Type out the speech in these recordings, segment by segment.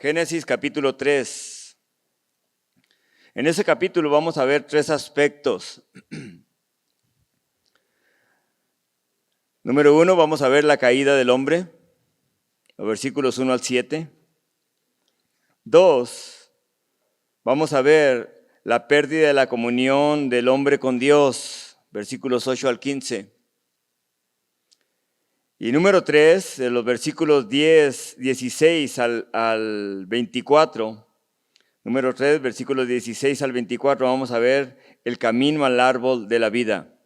Génesis capítulo 3. En ese capítulo vamos a ver tres aspectos. Número 1, vamos a ver la caída del hombre, los versículos 1 al 7. 2, vamos a ver la pérdida de la comunión del hombre con Dios, versículos 8 al 15. Y número 3, de los versículos 16 al 24. Número 3, versículos 16 al 24, vamos a ver el camino al árbol de la vida.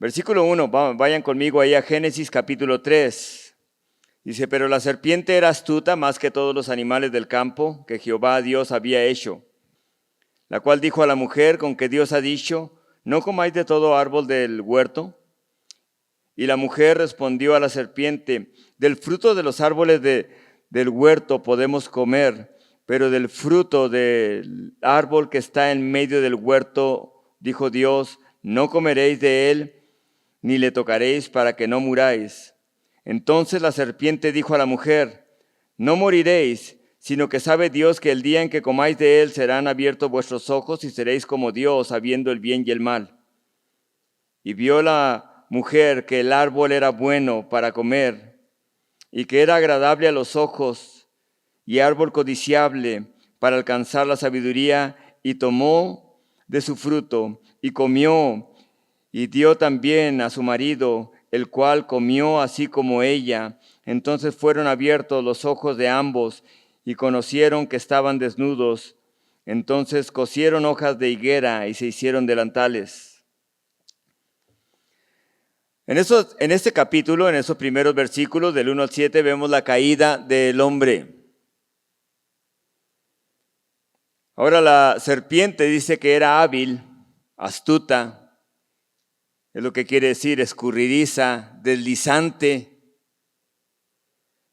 Versículo 1, vayan conmigo ahí a Génesis capítulo 3. Dice, pero la serpiente era astuta más que todos los animales del campo que Jehová Dios había hecho, la cual dijo a la mujer, con que Dios ha dicho, no comáis de todo árbol del huerto. Y la mujer respondió a la serpiente, del fruto de los árboles del huerto podemos comer, pero del fruto del árbol que está en medio del huerto, dijo Dios, no comeréis de él, ni le tocaréis para que no muráis. Entonces la serpiente dijo a la mujer, no moriréis, sino que sabe Dios que el día en que comáis de él serán abiertos vuestros ojos y seréis como Dios, sabiendo el bien y el mal. Y vio la mujer que el árbol era bueno para comer y que era agradable a los ojos y árbol codiciable para alcanzar la sabiduría, y tomó de su fruto y comió y dio también a su marido, el cual comió así como ella. Entonces fueron abiertos los ojos de ambos y conocieron que estaban desnudos. Entonces cosieron hojas de higuera y se hicieron delantales. En este capítulo, en esos primeros versículos del 1 al 7, vemos la caída del hombre. Ahora la serpiente dice que era hábil, astuta, es lo que quiere decir escurridiza, deslizante.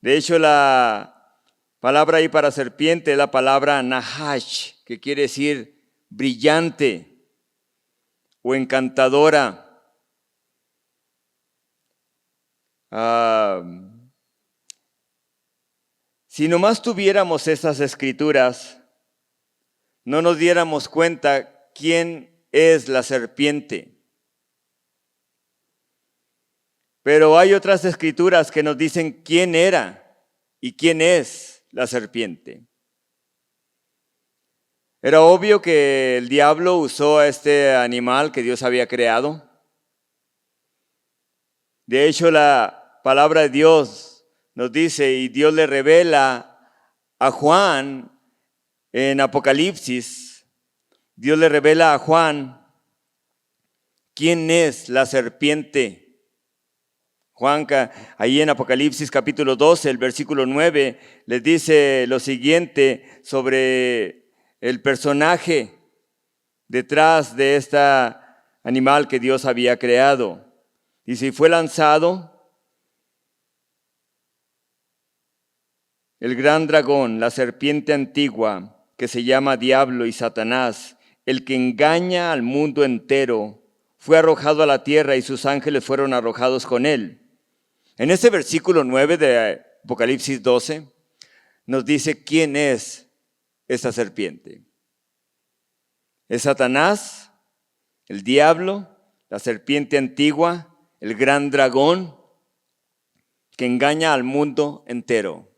De hecho, la palabra ahí para serpiente es la palabra nahash, que quiere decir brillante o encantadora. Si nomás tuviéramos esas escrituras, no nos diéramos cuenta quién es la serpiente. Pero hay otras escrituras que nos dicen quién era y quién es la serpiente. Era obvio que el diablo usó a este animal que Dios había creado. De hecho, la palabra de Dios nos dice, y Dios le revela a Juan en Apocalipsis, Dios le revela a Juan quién es la serpiente. Juan, ahí en Apocalipsis capítulo 12, el versículo 9, les dice lo siguiente sobre el personaje detrás de este animal que Dios había creado. Dice, y fue lanzado el gran dragón, la serpiente antigua, que se llama Diablo y Satanás, el que engaña al mundo entero, fue arrojado a la tierra y sus ángeles fueron arrojados con él. En este versículo 9 de Apocalipsis 12, nos dice quién es esa serpiente. Es Satanás, el diablo, la serpiente antigua, el gran dragón que engaña al mundo entero.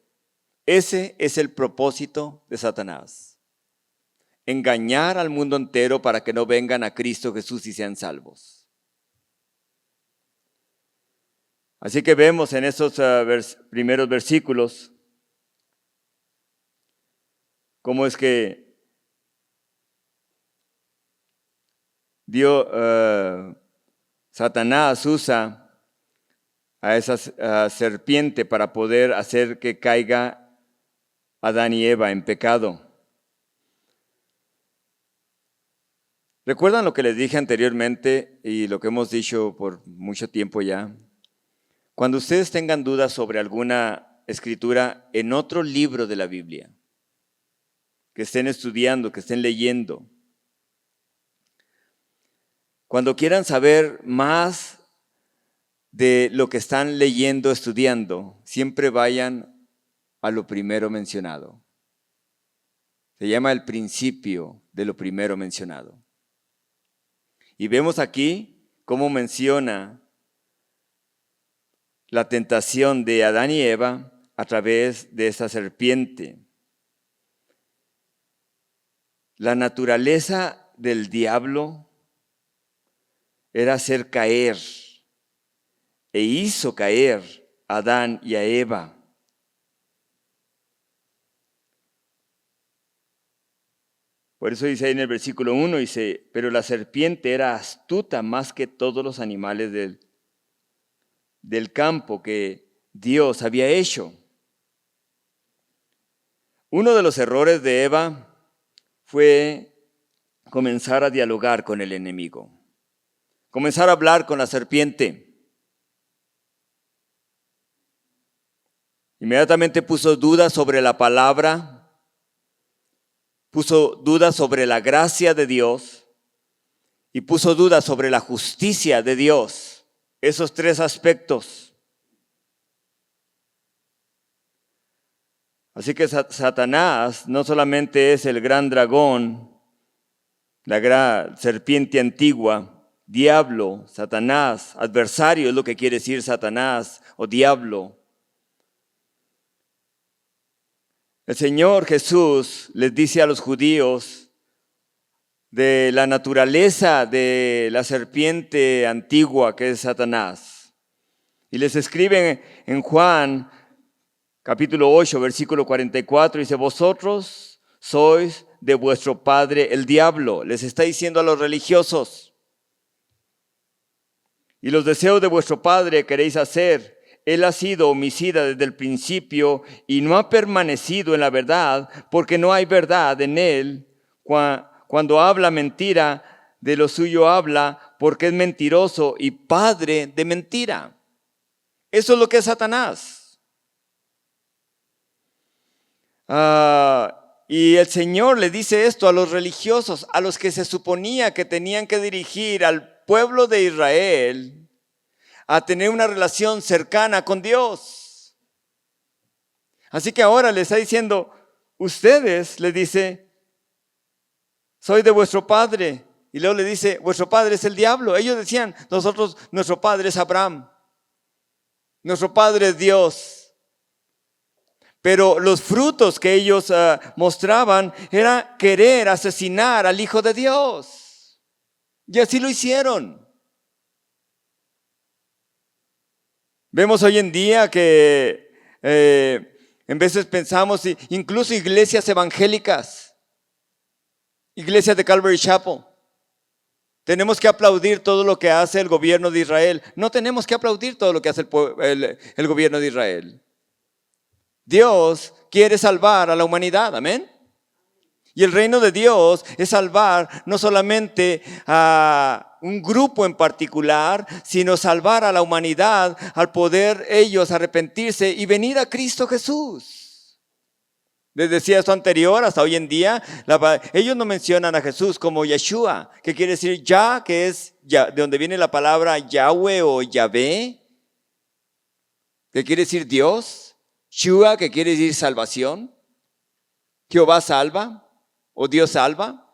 Ese es el propósito de Satanás. Engañar al mundo entero para que no vengan a Cristo Jesús y sean salvos. Así que vemos en esos primeros versículos cómo es que Satanás usa a esa serpiente para poder hacer que caiga Adán y Eva en pecado. ¿Recuerdan lo que les dije anteriormente y lo que hemos dicho por mucho tiempo ya? Cuando ustedes tengan dudas sobre alguna escritura en otro libro de la Biblia, que estén estudiando, que estén leyendo, cuando quieran saber más de lo que están leyendo, estudiando, siempre vayan a lo primero mencionado. Se llama el principio de lo primero mencionado. Y vemos aquí cómo menciona la tentación de Adán y Eva a través de esa serpiente. La naturaleza del diablo era hacer caer e hizo caer a Adán y a Eva. Por eso dice ahí en el versículo 1, dice, pero la serpiente era astuta más que todos los animales del campo que Dios había hecho. Uno de los errores de Eva fue comenzar a dialogar con el enemigo, comenzar a hablar con la serpiente. Inmediatamente puso dudas sobre la palabra, puso dudas sobre la gracia de Dios y puso dudas sobre la justicia de Dios. Esos tres aspectos. Así que Satanás no solamente es el gran dragón, la gran serpiente antigua, diablo, Satanás, adversario es lo que quiere decir Satanás o diablo. El Señor Jesús les dice a los judíos de la naturaleza de la serpiente antigua que es Satanás. Y les escriben en Juan capítulo 8, versículo 44, dice, vosotros sois de vuestro padre el diablo. Les está diciendo a los religiosos. Y los deseos de vuestro padre queréis hacer. Él ha sido homicida desde el principio y no ha permanecido en la verdad, porque no hay verdad en él. Cuando habla mentira, de lo suyo habla, porque es mentiroso y padre de mentira. Eso es lo que es Satanás. Y el Señor le dice esto a los religiosos, a los que se suponía que tenían que dirigir al pueblo de Israel a tener una relación cercana con Dios. Así que ahora le está diciendo, ustedes, le dice, soy de vuestro padre. Y luego le dice, vuestro padre es el diablo. Ellos decían, nuestro padre es Abraham. Nuestro padre es Dios. Pero los frutos que ellos mostraban era querer asesinar al Hijo de Dios. Y así lo hicieron. Vemos hoy en día que en veces pensamos, incluso iglesias evangélicas, iglesias de Calvary Chapel, tenemos que aplaudir todo lo que hace el gobierno de Israel. No tenemos que aplaudir todo lo que hace el gobierno de Israel. Dios quiere salvar a la humanidad, amén. Y el reino de Dios es salvar no solamente a un grupo en particular, sino salvar a la humanidad al poder ellos arrepentirse y venir a Cristo Jesús. Les decía esto anterior, hasta hoy en día, ellos no mencionan a Jesús como Yeshua, que quiere decir ya, que es ya, de donde viene la palabra Yahweh o Yahvé, que quiere decir Dios, Shua, que quiere decir salvación, Jehová salva. ¿O Dios salva?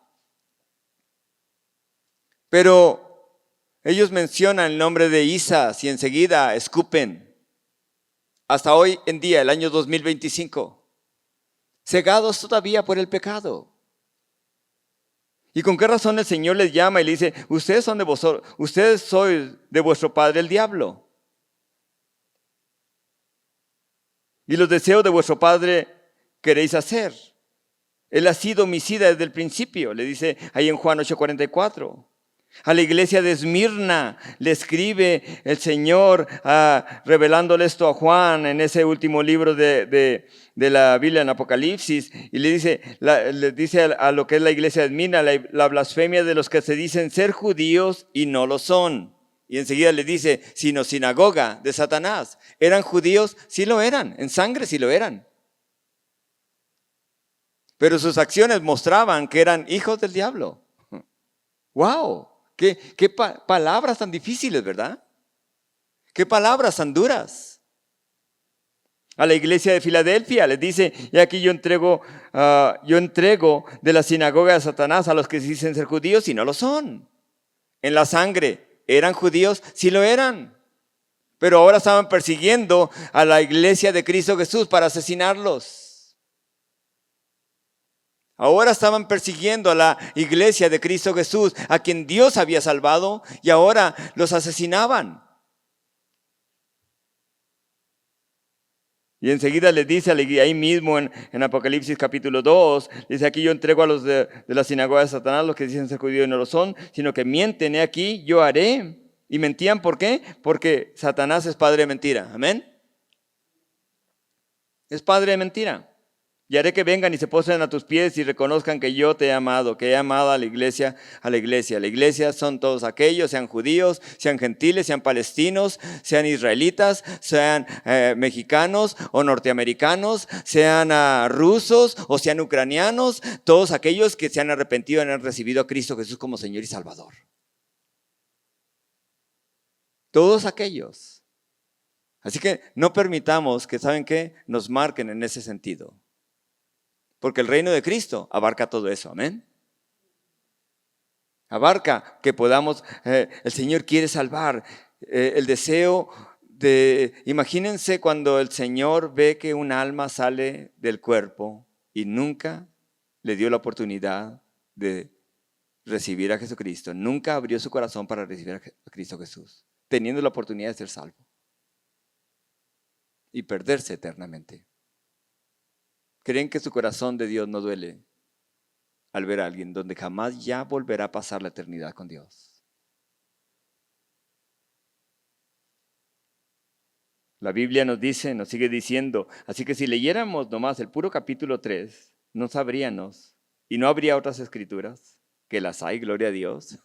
Pero ellos mencionan el nombre de Isas y enseguida escupen. Hasta hoy en día, el año 2025, cegados todavía por el pecado. ¿Y con qué razón el Señor les llama y le dice, ustedes son de vosotros, ustedes sois de vuestro padre el diablo? Y los deseos de vuestro padre queréis hacer. Él ha sido homicida desde el principio, le dice ahí en Juan 8:44. A la iglesia de Esmirna le escribe el Señor revelándole esto a Juan en ese último libro de la Biblia en Apocalipsis. Y le dice a lo que es la iglesia de Esmirna, la blasfemia de los que se dicen ser judíos y no lo son. Y enseguida le dice, sino sinagoga de Satanás. ¿Eran judíos? Sí lo eran, en sangre sí lo eran. Pero sus acciones mostraban que eran hijos del diablo. ¡Wow! ¿Qué palabras tan difíciles, ¿verdad? ¿Qué palabras tan duras? A la iglesia de Filadelfia les dice, y aquí yo entrego de la sinagoga de Satanás a los que se dicen ser judíos y no lo son. En la sangre, ¿eran judíos? Sí lo eran. Pero ahora estaban persiguiendo a la iglesia de Cristo Jesús para asesinarlos. Ahora estaban persiguiendo a la iglesia de Cristo Jesús, a quien Dios había salvado, y ahora los asesinaban. Y enseguida les dice ahí mismo en Apocalipsis capítulo 2, dice aquí yo entrego a los de la sinagoga de Satanás, los que dicen ser judíos y no lo son, sino que mienten, he aquí yo haré. Y mentían, ¿por qué? Porque Satanás es padre de mentira, amén. Es padre de mentira. Y haré que vengan y se postren a tus pies y reconozcan que yo te he amado, que he amado a la iglesia, a la iglesia. La iglesia son todos aquellos, sean judíos, sean gentiles, sean palestinos, sean israelitas, sean mexicanos o norteamericanos, sean rusos o sean ucranianos, todos aquellos que se han arrepentido y han recibido a Cristo Jesús como Señor y Salvador. Todos aquellos. Así que no permitamos que, ¿saben qué?, nos marquen en ese sentido. Porque el reino de Cristo abarca todo eso, amén. Abarca que podamos, el Señor quiere salvar, el deseo de, imagínense cuando el Señor ve que un alma sale del cuerpo y nunca le dio la oportunidad de recibir a Jesucristo, nunca abrió su corazón para recibir a Cristo Jesús, teniendo la oportunidad de ser salvo y perderse eternamente. ¿Creen que su corazón de Dios no duele al ver a alguien donde jamás ya volverá a pasar la eternidad con Dios? La Biblia nos dice, nos sigue diciendo, así que si leyéramos nomás el puro capítulo 3, no sabríamos, y no habría otras escrituras, que las hay, gloria a Dios,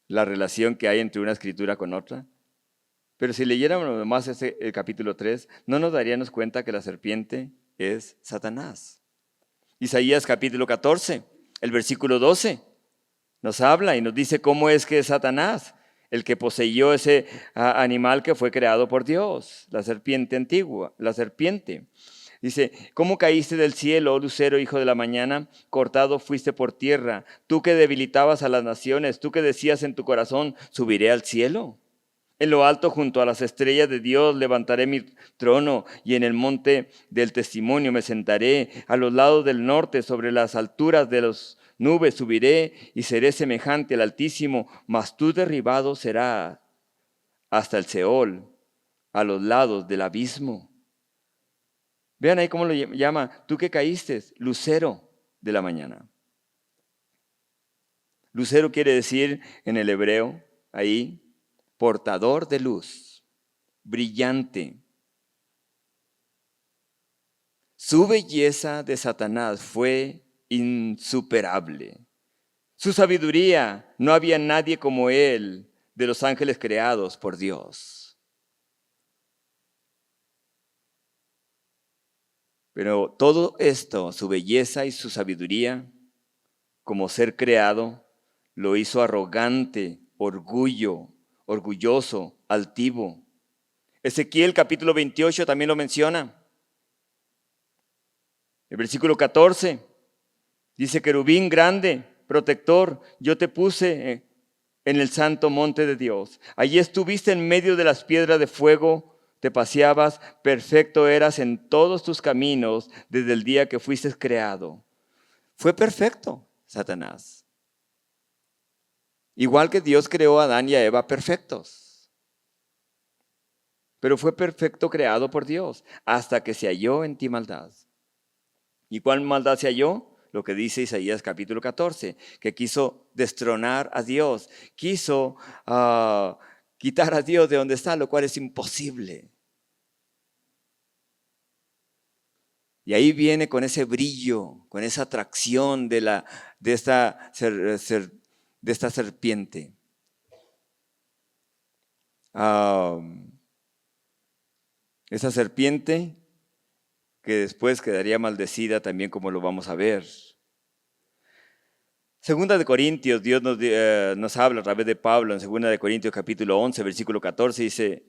la relación que hay entre una escritura con otra. Pero si leyéramos nomás el capítulo 3, no nos daríamos cuenta que la serpiente es Satanás. Isaías capítulo 14, el versículo 12, nos habla y nos dice cómo es que es Satanás, el que poseyó ese animal que fue creado por Dios, la serpiente antigua, la serpiente. Dice, ¿cómo caíste del cielo, oh lucero, hijo de la mañana? Cortado fuiste por tierra, tú que debilitabas a las naciones, tú que decías en tu corazón, subiré al cielo. En lo alto, junto a las estrellas de Dios, levantaré mi trono, y en el monte del testimonio me sentaré. A los lados del norte, sobre las alturas de las nubes, subiré y seré semejante al Altísimo, mas tu derribado será hasta el Seol, a los lados del abismo. Vean ahí cómo lo llama, tú que caíste, lucero de la mañana. Lucero quiere decir en el hebreo, ahí, portador de luz, brillante. Su belleza de Satanás fue insuperable. Su sabiduría, no había nadie como él de los ángeles creados por Dios. Pero todo esto, su belleza y su sabiduría, como ser creado, lo hizo arrogante, orgulloso, altivo. Ezequiel capítulo 28 también lo menciona. El versículo 14 dice, querubín grande, protector, yo te puse en el santo monte de Dios. Allí estuviste en medio de las piedras de fuego, te paseabas, perfecto eras en todos tus caminos desde el día que fuiste creado. Fue perfecto, Satanás. Igual que Dios creó a Adán y a Eva perfectos. Pero fue perfecto creado por Dios hasta que se halló en ti maldad. ¿Y cuál maldad se halló? Lo que dice Isaías capítulo 14, que quiso destronar a Dios, quiso quitar a Dios de donde está, lo cual es imposible. Y ahí viene con ese brillo, con esa atracción de esta serpiente. Esa serpiente que después quedaría maldecida también, como lo vamos a ver. Segunda de Corintios, Dios nos habla a través de Pablo en Segunda de Corintios capítulo 11, versículo 14, dice,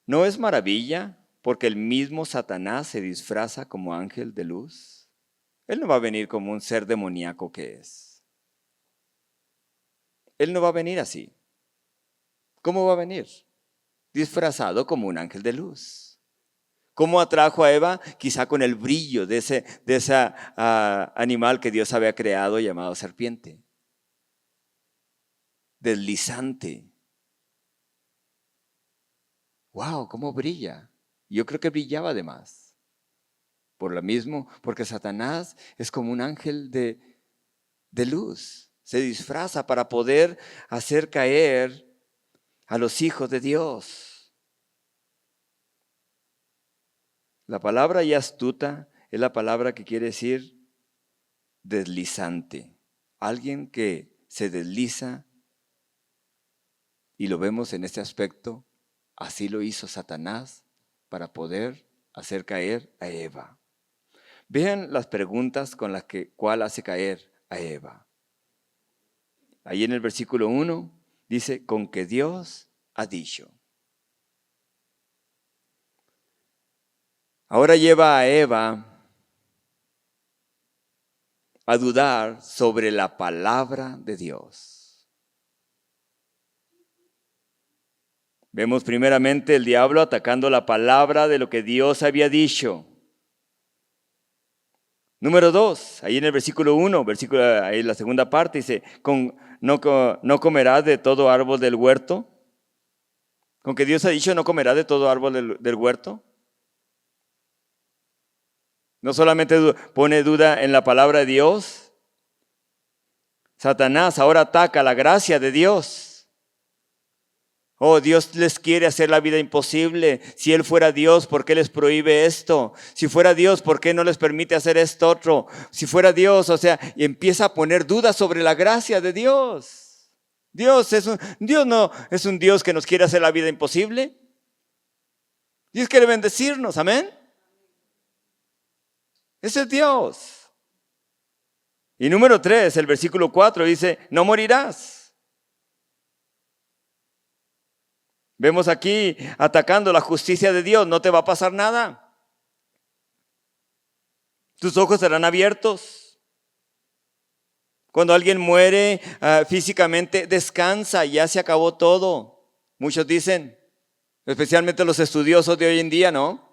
¿no es maravilla porque el mismo Satanás se disfraza como ángel de luz. Él no va a venir como un ser demoníaco que es. Él no va a venir así. ¿Cómo va a venir? Disfrazado como un ángel de luz. ¿Cómo atrajo a Eva? Quizá con el brillo de ese animal que Dios había creado llamado serpiente. Deslizante. ¡Wow! ¿Cómo brilla? Yo creo que brillaba de más. Por lo mismo, porque Satanás es como un ángel de luz. Se disfraza para poder hacer caer a los hijos de Dios. La palabra y astuta es la palabra que quiere decir deslizante. Alguien que se desliza, y lo vemos en este aspecto, así lo hizo Satanás para poder hacer caer a Eva. Vean las preguntas con las cual hace caer a Eva. Ahí en el versículo 1 dice, con que Dios ha dicho. Ahora lleva a Eva a dudar sobre la palabra de Dios. Vemos primeramente el diablo atacando la palabra de lo que Dios había dicho. Número 2, ahí en el versículo 1, ahí en la segunda parte dice, no comerás de todo árbol del huerto. Con que Dios ha dicho, no comerás de todo árbol del huerto. No solamente pone duda en la palabra de Dios, Satanás ahora ataca la gracia de Dios. Oh, Dios les quiere hacer la vida imposible. Si Él fuera Dios, ¿por qué les prohíbe esto? Si fuera Dios, ¿por qué no les permite hacer esto otro? Si fuera Dios, y empieza a poner dudas sobre la gracia de Dios. Dios no es un Dios que nos quiere hacer la vida imposible. Dios quiere bendecirnos, amén. Ese es Dios. Y número 3, el versículo 4 dice, no morirás. Vemos aquí atacando la justicia de Dios, no te va a pasar nada. Tus ojos serán abiertos. Cuando alguien muere físicamente, descansa, ya se acabó todo. Muchos dicen, especialmente los estudiosos de hoy en día, ¿no?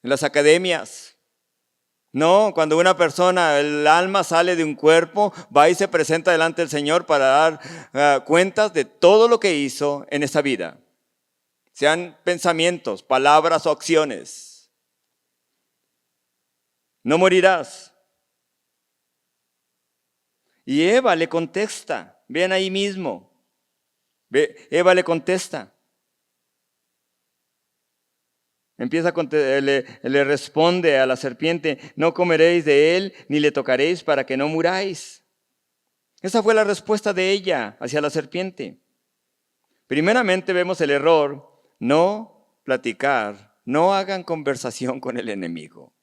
En las academias. No, cuando una persona, el alma sale de un cuerpo, va y se presenta delante del Señor para dar cuentas de todo lo que hizo en esta vida. Sean pensamientos, palabras o acciones. No morirás. Y Eva le contesta, vean ahí mismo. Eva le contesta. Le responde a la serpiente, no comeréis de él ni le tocaréis para que no muráis. Esa fue la respuesta de ella hacia la serpiente. Primeramente vemos el error, no platicar, no hagan conversación con el enemigo.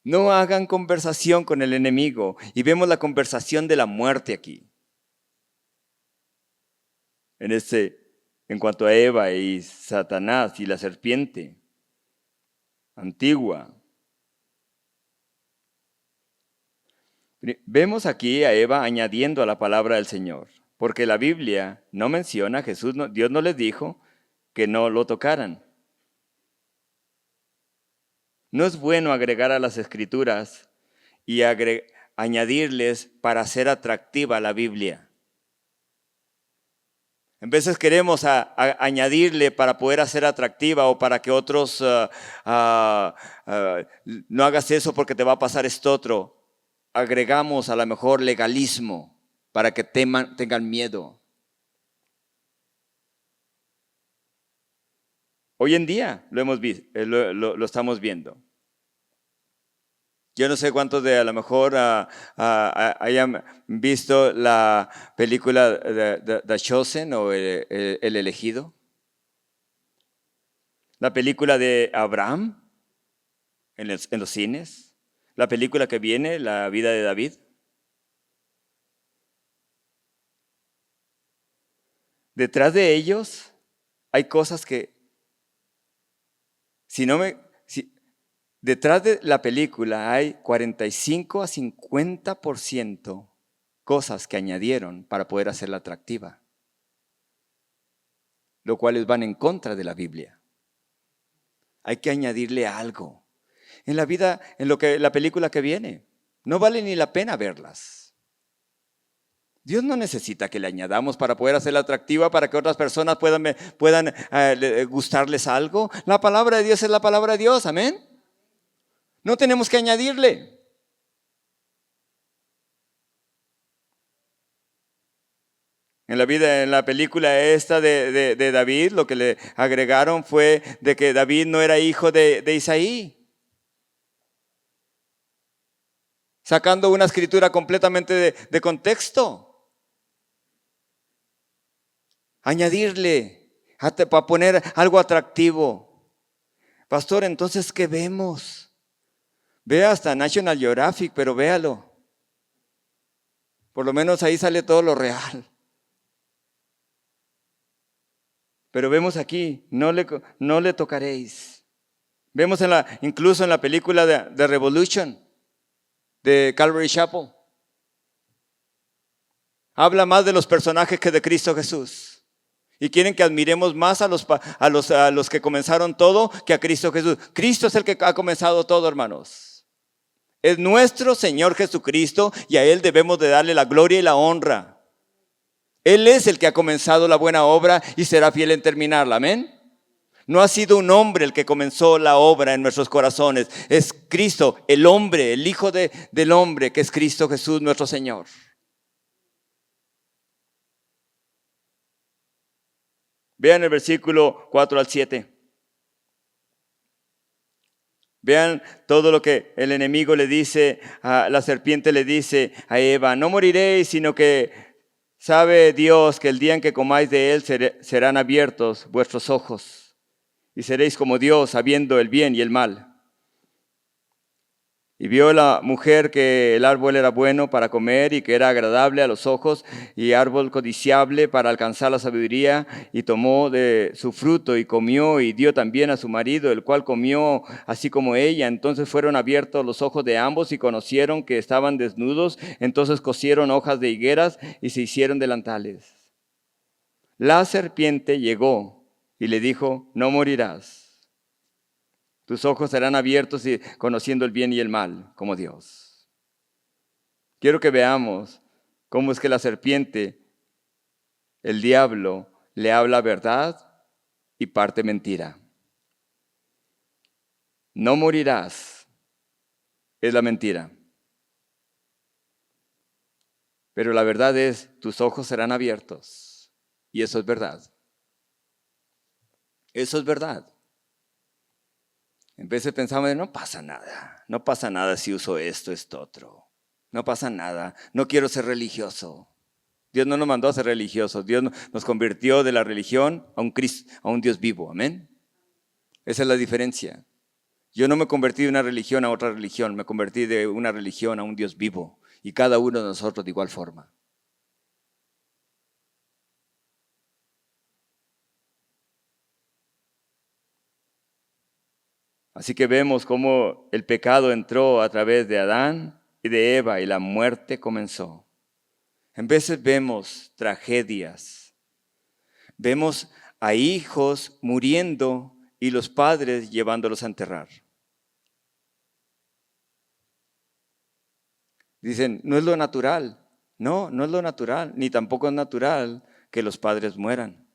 No hagan conversación con el enemigo. Y vemos la conversación de la muerte aquí. En cuanto a Eva y Satanás y la serpiente antigua. Vemos aquí a Eva añadiendo a la palabra del Señor, porque la Biblia no menciona, Dios no les dijo que no lo tocaran. No es bueno agregar a las Escrituras y añadirles para hacer atractiva la Biblia. En veces queremos añadirle para poder hacer atractiva o para que otros no hagas eso porque te va a pasar esto otro. Agregamos a lo mejor legalismo para que tengan miedo. Hoy en día lo hemos visto, lo estamos viendo. Yo no sé cuántos de a lo mejor hayan visto la película The Chosen o El Elegido. La película de Abraham en los cines. La película que viene, La vida de David. Detrás de ellos hay cosas que, detrás de la película hay 45 a 50% cosas que añadieron para poder hacerla atractiva, lo cual van en contra de la Biblia. Hay que añadirle algo. En la vida, la película que viene, no vale ni la pena verlas. Dios no necesita que le añadamos para poder hacerla atractiva, para que otras personas puedan gustarles algo. La palabra de Dios es la palabra de Dios, amén. No tenemos que añadirle. En la película esta de David, lo que le agregaron fue de que David no era hijo de Isaí. Sacando una escritura completamente de contexto. Añadirle, para poner algo atractivo. Pastor, entonces, ¿qué vemos? Vea hasta National Geographic, pero véalo. Por lo menos ahí sale todo lo real. Pero vemos aquí, no le tocaréis. Vemos incluso en la película de Revolution, de Calvary Chapel. Habla más de los personajes que de Cristo Jesús. Y quieren que admiremos más a los que comenzaron todo que a Cristo Jesús. Cristo es el que ha comenzado todo, hermanos. Es nuestro Señor Jesucristo y a Él debemos de darle la gloria y la honra. Él es el que ha comenzado la buena obra y será fiel en terminarla, amén. No ha sido un hombre el que comenzó la obra en nuestros corazones. Es Cristo, el hombre, el Hijo del hombre, que es Cristo Jesús nuestro Señor. Vean el versículo 4 al 7. Vean todo lo que el enemigo le dice, la serpiente le dice a Eva: no moriréis, sino que sabe Dios que el día en que comáis de él serán abiertos vuestros ojos y seréis como Dios, sabiendo el bien y el mal. Y vio la mujer que el árbol era bueno para comer y que era agradable a los ojos y árbol codiciable para alcanzar la sabiduría, y tomó de su fruto y comió y dio también a su marido, el cual comió así como ella. Entonces fueron abiertos los ojos de ambos y conocieron que estaban desnudos. Entonces cosieron hojas de higueras y se hicieron delantales. La serpiente llegó y le dijo: no morirás. Tus ojos serán abiertos y conociendo el bien y el mal, como Dios. Quiero que veamos cómo es que la serpiente, el diablo, le habla verdad y parte mentira. No morirás, es la mentira. Pero la verdad es, tus ojos serán abiertos. Y eso es verdad. Eso es verdad. En vez de pensar, no pasa nada si uso esto otro. No pasa nada, no quiero ser religioso. Dios no nos mandó a ser religiosos, Dios nos convirtió de la religión a un Dios vivo, amén. Esa es la diferencia. Yo no me convertí de una religión a otra religión, me convertí de una religión a un Dios vivo, y cada uno de nosotros de igual forma. Así que vemos cómo el pecado entró a través de Adán y de Eva y la muerte comenzó. En veces vemos tragedias, vemos a hijos muriendo y los padres llevándolos a enterrar. Dicen, no es lo natural. No, no es lo natural, ni tampoco es natural que los padres mueran,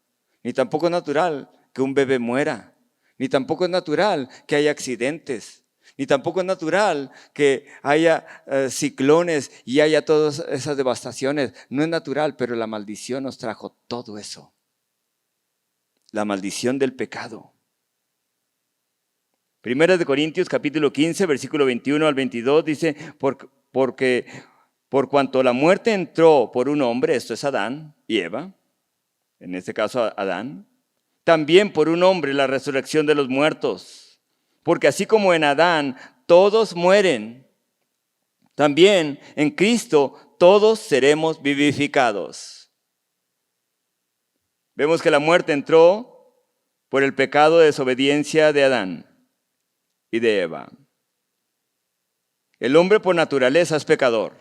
ni tampoco es natural que un bebé muera. Ni tampoco es natural que haya accidentes, ni tampoco es natural que haya ciclones y haya todas esas devastaciones. No es natural, pero la maldición nos trajo todo eso. La maldición del pecado. Primera de Corintios capítulo 15, versículo 21 al 22 dice: porque por cuanto la muerte entró por un hombre, esto es Adán y Eva, en este caso Adán, también por un hombre la resurrección de los muertos. Porque así como en Adán todos mueren, también en Cristo todos seremos vivificados. Vemos que la muerte entró por el pecado de desobediencia de Adán y de Eva. El hombre por naturaleza es pecador.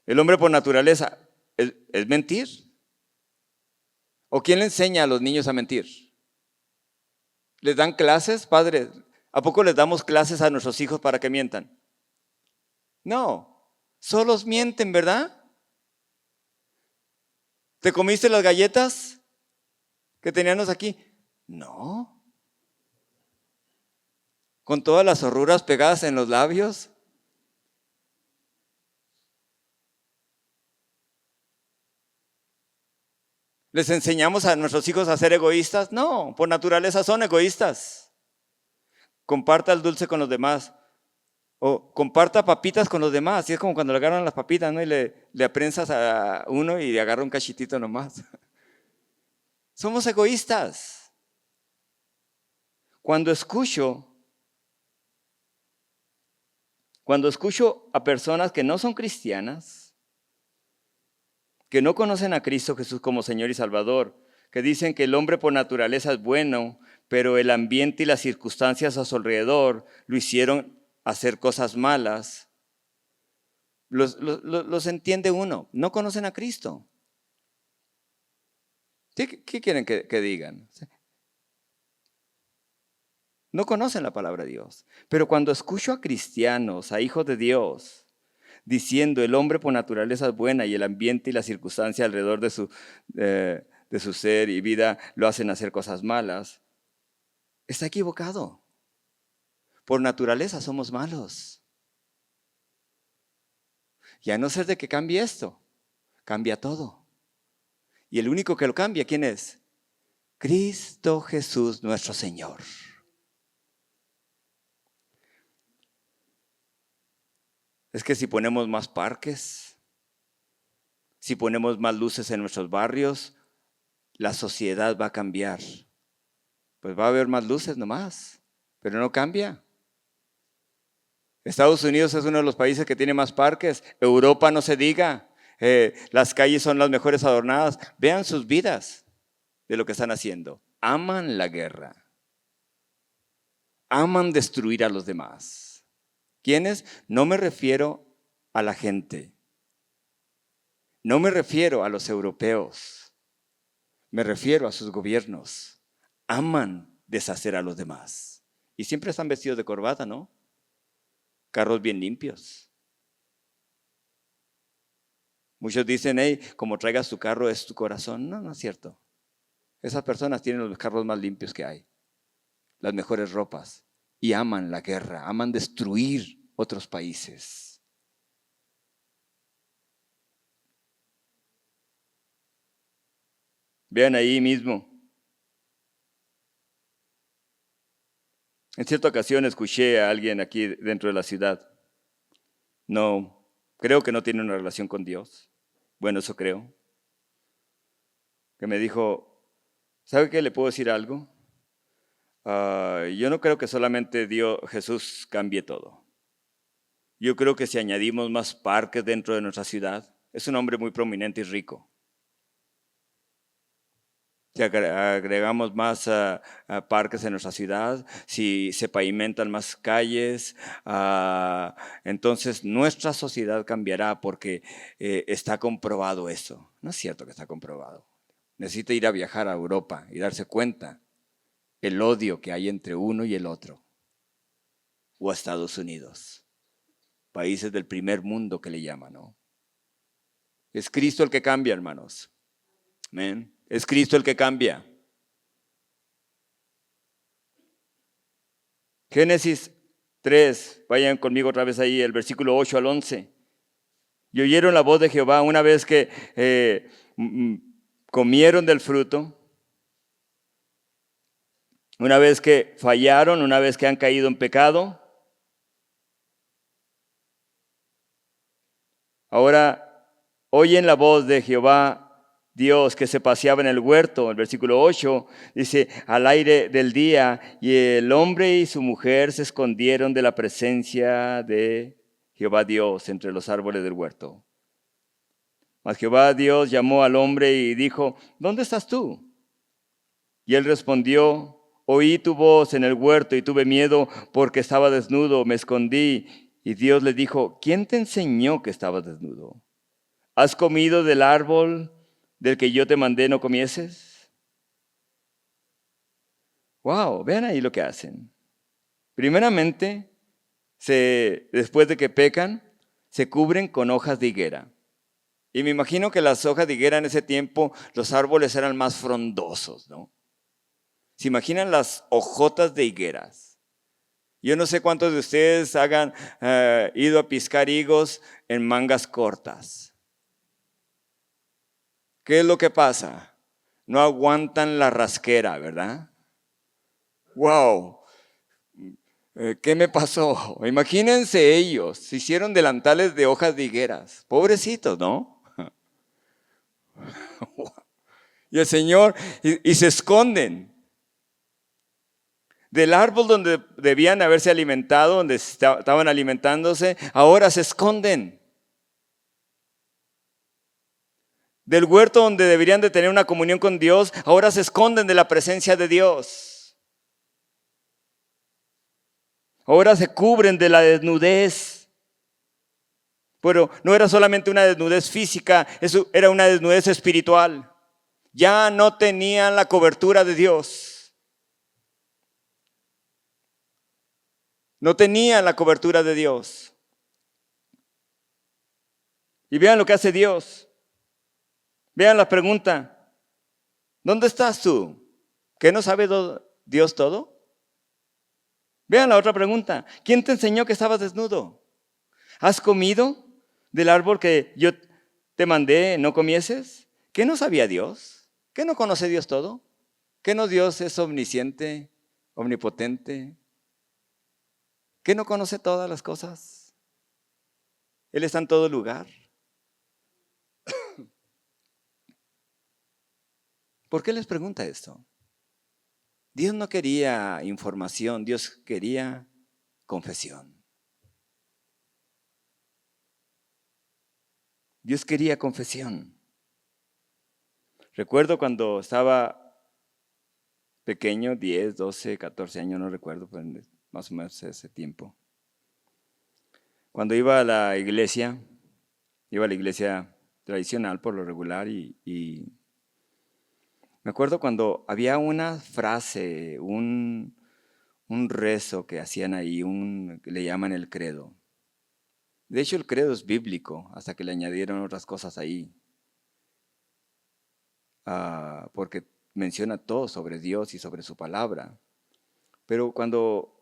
El hombre por naturaleza es mentir. ¿O quién le enseña a los niños a mentir? ¿Les dan clases, padres? ¿A poco les damos clases a nuestros hijos para que mientan? No, solos mienten, ¿verdad? ¿Te comiste las galletas que teníamos aquí? No. ¿Con todas las horruras pegadas en los labios? ¿Les enseñamos a nuestros hijos a ser egoístas? No, por naturaleza son egoístas. Comparta el dulce con los demás. O comparta papitas con los demás. Y es como cuando le agarran las papitas, ¿no? Y le aprensas a uno y le agarra un cachitito nomás. Somos egoístas. Cuando escucho a personas que no son cristianas, que no conocen a Cristo Jesús como Señor y Salvador, que dicen que el hombre por naturaleza es bueno, pero el ambiente y las circunstancias a su alrededor lo hicieron hacer cosas malas, los entiende uno. No conocen a Cristo. ¿Qué quieren que digan? No conocen la palabra de Dios. Pero cuando escucho a cristianos, a hijos de Dios, diciendo el hombre por naturaleza es buena y el ambiente y la circunstancia alrededor de su ser y vida lo hacen hacer cosas malas, está equivocado. Por naturaleza somos malos. Y a no ser de que cambie esto, cambia todo. Y el único que lo cambia, ¿quién es? Cristo Jesús nuestro Señor. Es que si ponemos más parques, si ponemos más luces en nuestros barrios, la sociedad va a cambiar. Pues va a haber más luces nomás, pero no cambia. Estados Unidos es uno de los países que tiene más parques. Europa no se diga. Las calles son las mejores adornadas. Vean sus vidas de lo que están haciendo. Aman la guerra. Aman destruir a los demás. ¿Quiénes? No me refiero a la gente. No me refiero a los europeos. Me refiero a sus gobiernos. Aman deshacer a los demás. Y siempre están vestidos de corbata, ¿no? Carros bien limpios. Muchos dicen, hey, como traigas tu carro es tu corazón. No, no es cierto. Esas personas tienen los carros más limpios que hay, las mejores ropas, y aman la guerra, aman destruir otros países. Vean ahí mismo. En cierta ocasión escuché a alguien aquí dentro de la ciudad. No, creo que no tiene una relación con Dios. Bueno, eso creo. Que me dijo, ¿sabe qué? ¿Le puedo decir algo? Yo no creo que solamente Jesús cambie todo. Yo creo que si añadimos más parques dentro de nuestra ciudad, es un hombre muy prominente y rico. Si agregamos más parques en nuestra ciudad, si se pavimentan más calles, entonces nuestra sociedad cambiará porque está comprobado eso. No es cierto que está comprobado. Necesita ir a viajar a Europa y darse cuenta el odio que hay entre uno y el otro. O a Estados Unidos, países del primer mundo que le llaman, ¿no? Es Cristo el que cambia, hermanos. Amén. Es Cristo el que cambia. Génesis 3, vayan conmigo otra vez ahí, el versículo 8 al 11. Y oyeron la voz de Jehová una vez que comieron del fruto, una vez que fallaron, una vez que han caído en pecado. Ahora oyen la voz de Jehová Dios que se paseaba en el huerto. El versículo 8 dice, al aire del día, y el hombre y su mujer se escondieron de la presencia de Jehová Dios entre los árboles del huerto. Mas Jehová Dios llamó al hombre y dijo, ¿dónde estás tú? Y él respondió: oí tu voz en el huerto y tuve miedo porque estaba desnudo, me escondí. Y Dios le dijo: ¿quién te enseñó que estabas desnudo? ¿Has comido del árbol del que yo te mandé no comieses? Wow, vean ahí lo que hacen. Primeramente, después de que pecan, se cubren con hojas de higuera. Y me imagino que las hojas de higuera en ese tiempo, los árboles eran más frondosos, ¿no? ¿Se imaginan las hojotas de higueras? Yo no sé cuántos de ustedes hayan ido a piscar higos en mangas cortas. ¿Qué es lo que pasa? No aguantan la rasquera, ¿verdad? ¡Wow! ¿Qué me pasó? Imagínense ellos, se hicieron delantales de hojas de higueras. Pobrecitos, ¿no? Y el Señor, y se esconden. Del árbol donde debían haberse alimentado, donde estaban alimentándose, ahora se esconden. Del huerto donde deberían de tener una comunión con Dios, ahora se esconden de la presencia de Dios. Ahora se cubren de la desnudez. Pero no era solamente una desnudez física, eso era una desnudez espiritual. Ya no tenían la cobertura de Dios. No tenían la cobertura de Dios. Y vean lo que hace Dios. Vean la pregunta: ¿dónde estás tú? ¿Qué no sabe Dios todo? Vean la otra pregunta: ¿quién te enseñó que estabas desnudo? ¿Has comido del árbol que yo te mandé no comieses? ¿Qué no sabía Dios? ¿Qué no conoce Dios todo? ¿Qué no Dios es omnisciente, omnipotente? ¿Qué no conoce todas las cosas? Él está en todo lugar. ¿Por qué les pregunta esto? Dios no quería información, Dios quería confesión. Dios quería confesión. Recuerdo cuando estaba pequeño, 10, 12, 14 años, no recuerdo, pero más o menos ese tiempo. Cuando iba a la iglesia tradicional por lo regular y me acuerdo cuando había una frase, un rezo que hacían ahí, que le llaman el credo. De hecho, el credo es bíblico, hasta que le añadieron otras cosas ahí. Porque menciona todo sobre Dios y sobre su palabra. Pero cuando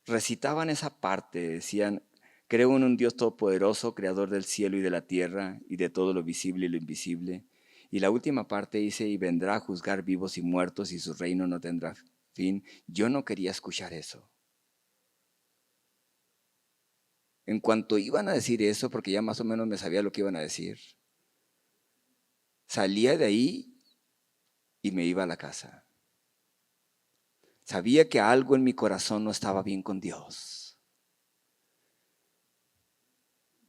recitaban esa parte, decían: creo en un Dios todopoderoso, creador del cielo y de la tierra y de todo lo visible y lo invisible. Y la última parte dice: y vendrá a juzgar vivos y muertos y su reino no tendrá fin. Yo no quería escuchar eso. En cuanto iban a decir eso, porque ya más o menos me sabía lo que iban a decir, salía de ahí y me iba a la casa. Sabía que algo en mi corazón no estaba bien con Dios.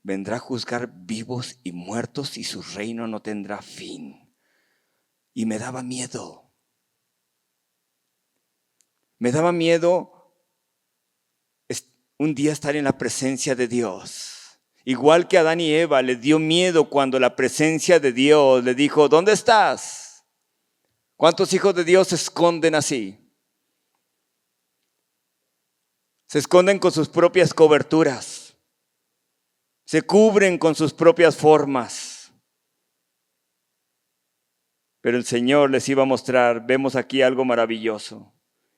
Vendrá a juzgar vivos y muertos y su reino no tendrá fin. Y me daba miedo. Me daba miedo un día estar en la presencia de Dios. Igual que a Adán y Eva les dio miedo cuando la presencia de Dios le dijo: ¿dónde estás? ¿Cuántos hijos de Dios se esconden así? Se esconden con sus propias coberturas. Se cubren con sus propias formas. Pero el Señor les iba a mostrar, vemos aquí algo maravilloso.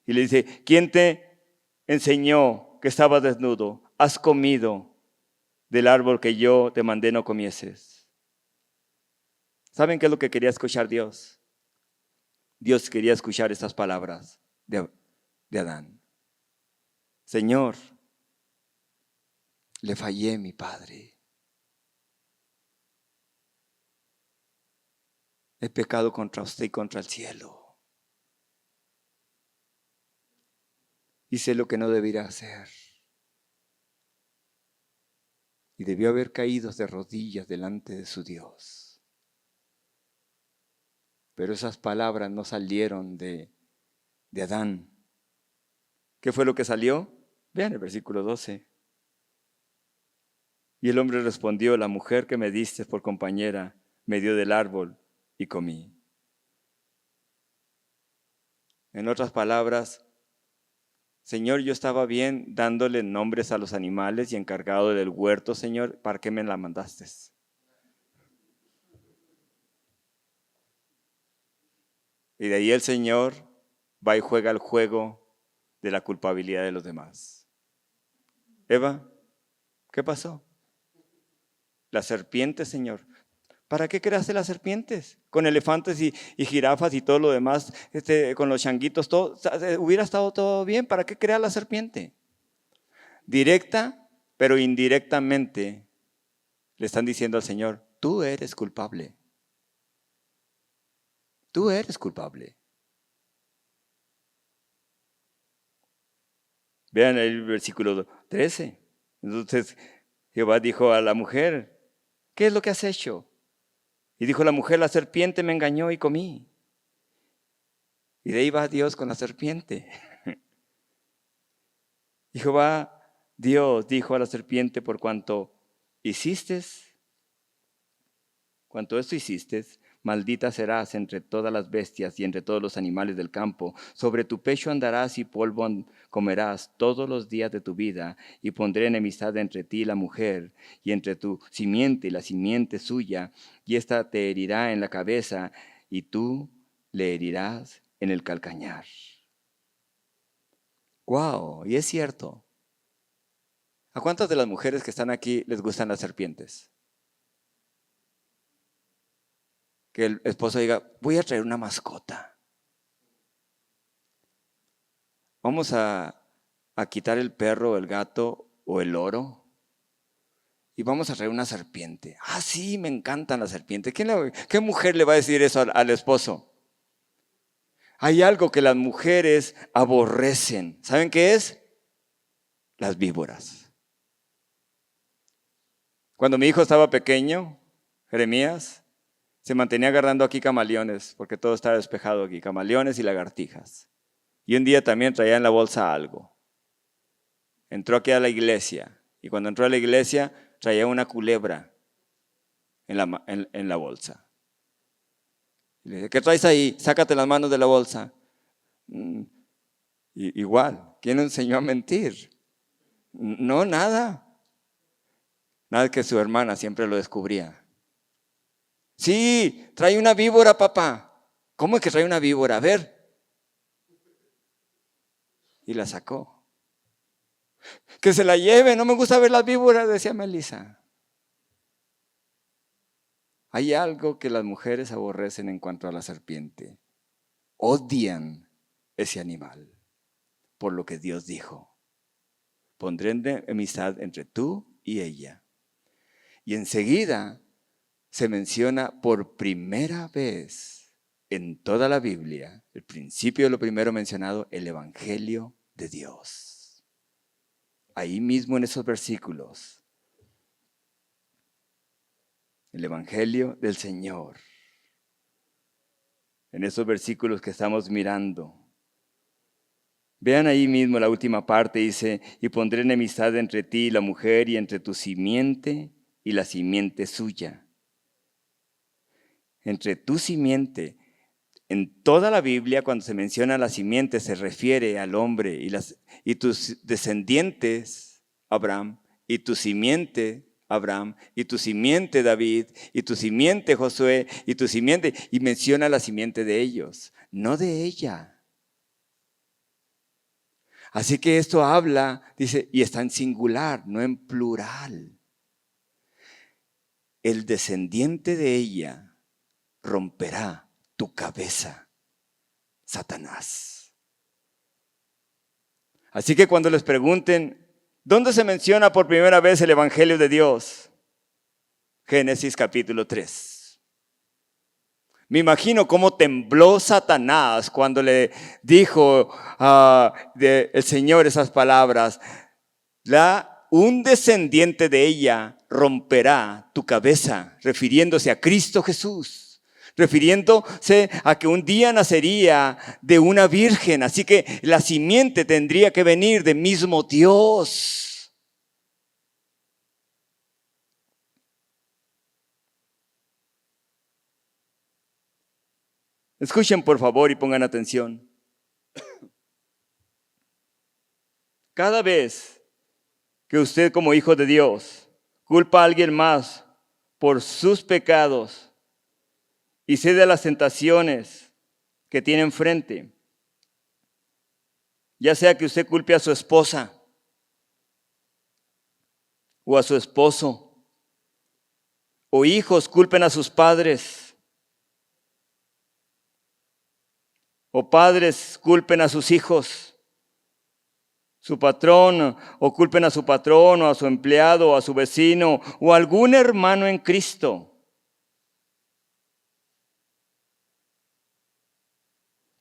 Y le dice: ¿quién te enseñó que estabas desnudo? ¿Has comido del árbol que yo te mandé no comieses? ¿Saben qué es lo que quería escuchar Dios? Dios quería escuchar estas palabras de Adán. Señor, le fallé a mi padre. He pecado contra usted y contra el cielo. Hice lo que no debería hacer. Y debió haber caído de rodillas delante de su Dios. Pero esas palabras no salieron de de Adán. ¿Qué fue lo que salió? Vean el versículo 12. Y el hombre respondió, la mujer que me diste por compañera me dio del árbol y comí. En otras palabras, Señor, yo estaba bien dándole nombres a los animales y encargado del huerto, Señor, ¿para qué me la mandaste? Y de ahí el Señor va y juega el juego de la culpabilidad de los demás. Eva, ¿qué pasó? La serpiente, Señor. ¿Para qué creaste las serpientes? Con elefantes y jirafas y todo lo demás, con los changuitos, todo, hubiera estado todo bien. ¿Para qué crear la serpiente? Directa, pero indirectamente le están diciendo al Señor, tú eres culpable. Tú eres culpable. Vean el versículo 13. Entonces Jehová dijo a la mujer, ¿qué es lo que has hecho? Y dijo la mujer, la serpiente me engañó y comí. Y de ahí va Dios con la serpiente. Y Jehová, Dios, dijo a la serpiente, por cuanto esto hiciste, maldita serás entre todas las bestias y entre todos los animales del campo. Sobre tu pecho andarás y polvo comerás todos los días de tu vida. Y pondré enemistad entre ti y la mujer, y entre tu simiente y la simiente suya. Y ésta te herirá en la cabeza, y tú le herirás en el calcañar. ¡Wow! Y es cierto. ¿A cuántas de las mujeres que están aquí les gustan las serpientes? Que el esposo diga, voy a traer una mascota. Vamos a quitar el perro, el gato o el loro y vamos a traer una serpiente. Ah, sí, me encantan las serpientes. ¿Qué mujer le va a decir eso al esposo? Hay algo que las mujeres aborrecen. ¿Saben qué es? Las víboras. Cuando mi hijo estaba pequeño, Jeremías, se mantenía agarrando aquí camaleones, porque todo estaba despejado aquí, camaleones y lagartijas. Y un día también traía en la bolsa algo. Entró aquí a la iglesia, y cuando entró a la iglesia traía una culebra en la bolsa. Y le dice, ¿qué traes ahí? Sácate las manos de la bolsa. Igual, ¿quién le enseñó a mentir? No, nada. Nada, que su hermana siempre lo descubría. Sí, trae una víbora, papá. ¿Cómo es que trae una víbora? A ver. Y la sacó. Que se la lleve, no me gusta ver las víboras, decía Melissa. Hay algo que las mujeres aborrecen en cuanto a la serpiente. Odian ese animal, por lo que Dios dijo. Pondré enemistad entre tú y ella. Y enseguida se menciona por primera vez en toda la Biblia, el principio de lo primero mencionado, el Evangelio de Dios. Ahí mismo en esos versículos, el Evangelio del Señor. En esos versículos que estamos mirando. Vean ahí mismo la última parte, dice, y pondré enemistad entre ti y la mujer y entre tu simiente y la simiente suya. Entre tu simiente. En toda la Biblia, cuando se menciona la simiente, se refiere al hombre y tus descendientes, Abraham, y tu simiente, Abraham, y tu simiente, David, y tu simiente, Josué, y tu simiente, y menciona la simiente de ellos, no de ella. Así que esto habla, dice, y está en singular, no en plural. El descendiente de ella romperá tu cabeza, Satanás. Así que cuando les pregunten, ¿dónde se menciona por primera vez el Evangelio de Dios? Génesis capítulo 3. Me imagino cómo tembló Satanás cuando le dijo el Señor esas palabras. Un descendiente de ella romperá tu cabeza, refiriéndose a Cristo Jesús. refiriéndose a que un día nacería de una virgen, así que la simiente tendría que venir del mismo Dios. Escuchen por favor y pongan atención. Cada vez que usted como hijo de Dios culpa a alguien más por sus pecados y cede a las tentaciones que tiene enfrente, ya sea que usted culpe a su esposa o a su esposo, o hijos culpen a sus padres, o padres culpen a sus hijos, su patrón, o culpen a su patrón, o a su empleado, o a su vecino, o a algún hermano en Cristo.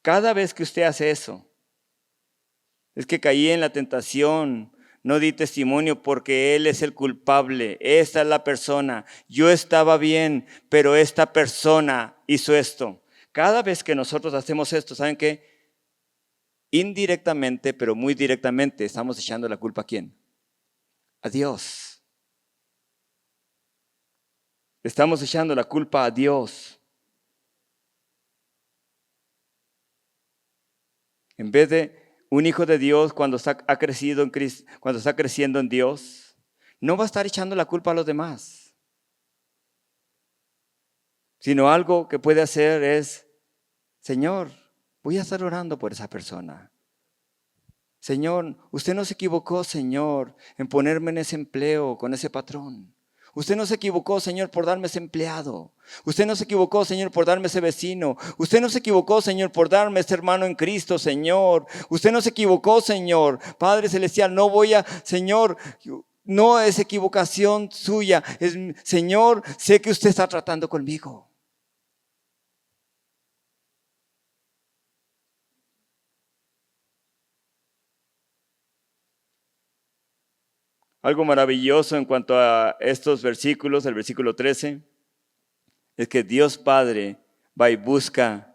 Cada vez que usted hace eso, es que caí en la tentación, no di testimonio porque él es el culpable, esta es la persona, yo estaba bien, pero esta persona hizo esto. Cada vez que nosotros hacemos esto, ¿saben qué? Indirectamente, pero muy directamente, estamos echando la culpa ¿a quién? A Dios. Estamos echando la culpa a Dios. En vez de un hijo de Dios cuando ha crecido en Cristo, cuando está creciendo en Dios, no va a estar echando la culpa a los demás, sino algo que puede hacer es: Señor, voy a estar orando por esa persona. Señor, usted no se equivocó, Señor, en ponerme en ese empleo con ese patrón. Usted no se equivocó, Señor, por darme ese empleado. Usted no se equivocó, Señor, por darme ese vecino. Usted no se equivocó, Señor, por darme ese hermano en Cristo, Señor. Usted no se equivocó, Señor. Padre Celestial, no voy a, Señor, no es equivocación suya. Señor, sé que usted está tratando conmigo. Algo maravilloso en cuanto a estos versículos, el versículo 13, es que Dios Padre va y busca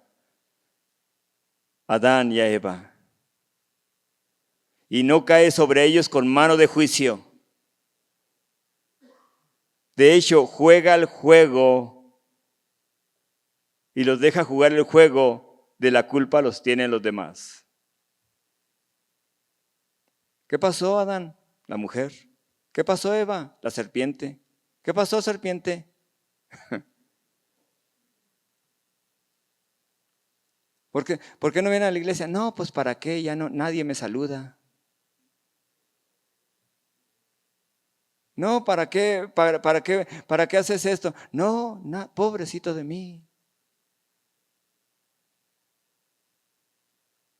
a Adán y a Eva y no cae sobre ellos con mano de juicio. De hecho, juega el juego y los deja jugar el juego de la culpa los tienen los demás. ¿Qué pasó, Adán? La mujer. ¿Qué pasó, Eva? La serpiente. ¿Qué pasó, serpiente? ¿Por qué no viene a la iglesia? No, pues ¿para qué? Ya no, nadie me saluda. No, ¿para qué? ¿Para qué haces esto? No, pobrecito de mí.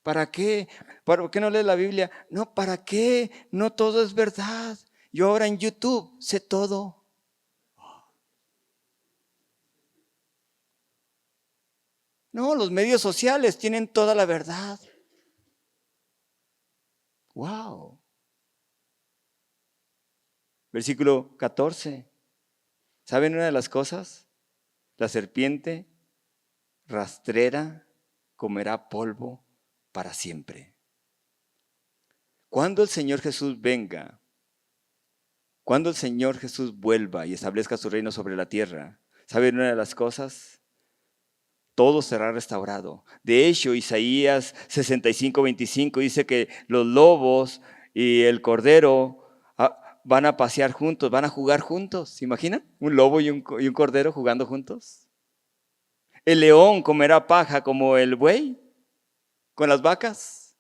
¿Para qué? ¿Por qué no lees la Biblia? No, ¿para qué? No todo es verdad. Yo ahora en YouTube sé todo. No, los medios sociales tienen toda la verdad. Wow. Versículo 14. ¿Saben una de las cosas? La serpiente rastrera comerá polvo para siempre. Cuando el Señor Jesús venga, cuando el Señor Jesús vuelva y establezca su reino sobre la tierra, ¿saben una de las cosas? Todo será restaurado. De hecho, Isaías 65:25 dice que los lobos y el cordero van a pasear juntos, van a jugar juntos. ¿Se imaginan? Un lobo y un cordero jugando juntos. El león comerá paja como el buey con las vacas.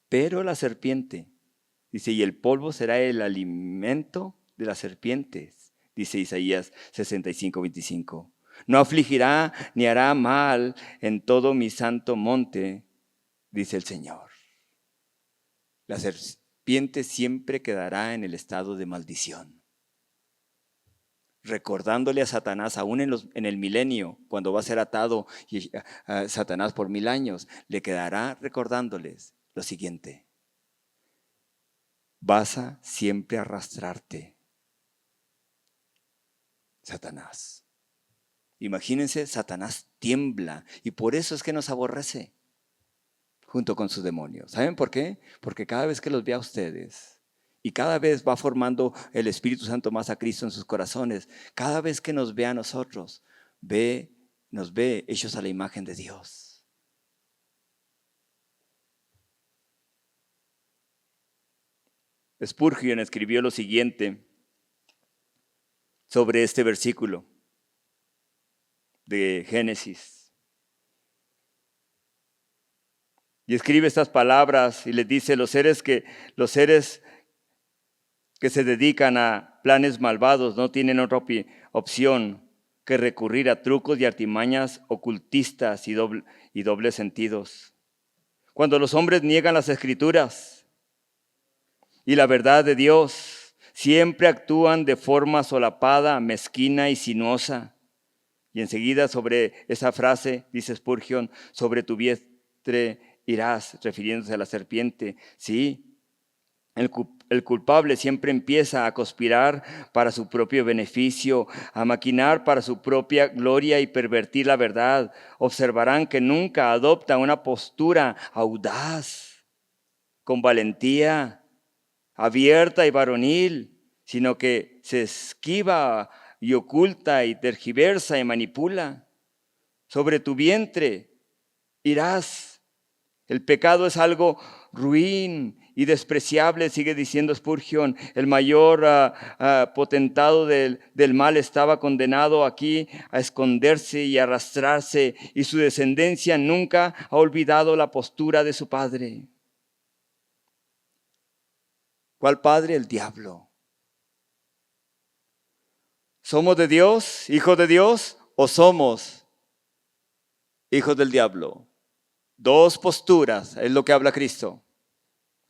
Pero la serpiente, dice, y el polvo será el alimento de las serpientes, dice Isaías 65:25. No afligirá ni hará mal en todo mi santo monte, dice el Señor. La serpiente siempre quedará en el estado de maldición, recordándole a Satanás, aún en el milenio, cuando va a ser atado a Satanás por 1000 años, le quedará recordándoles lo siguiente: vas a siempre arrastrarte. Satanás. Imagínense, Satanás tiembla y por eso es que nos aborrece junto con sus demonios. ¿Saben por qué? Porque cada vez que los ve a ustedes y cada vez va formando el Espíritu Santo más a Cristo en sus corazones, cada vez que nos ve a nosotros, nos ve hechos a la imagen de Dios. Spurgeon escribió lo siguiente sobre este versículo de Génesis. Y escribe estas palabras y les dice: los seres que se dedican a planes malvados no tienen otra opción que recurrir a trucos y artimañas ocultistas y dobles sentidos. Cuando los hombres niegan las Escrituras y la verdad de Dios, siempre actúan de forma solapada, mezquina y sinuosa. Y enseguida sobre esa frase, dice Spurgeon, sobre tu vientre irás, refiriéndose a la serpiente. Sí, el culpable siempre empieza a conspirar para su propio beneficio, a maquinar para su propia gloria y pervertir la verdad. Observarán que nunca adopta una postura audaz, con valentía, abierta y varonil, sino que se esquiva y oculta y tergiversa y manipula. Sobre tu vientre irás. El pecado es algo ruin y despreciable, sigue diciendo Spurgeon. El mayor potentado del mal estaba condenado aquí a esconderse y arrastrarse, y su descendencia nunca ha olvidado la postura de su padre. ¿Cuál padre? El diablo. ¿Somos de Dios, hijos de Dios, o somos hijos del diablo? Dos posturas es lo que habla Cristo.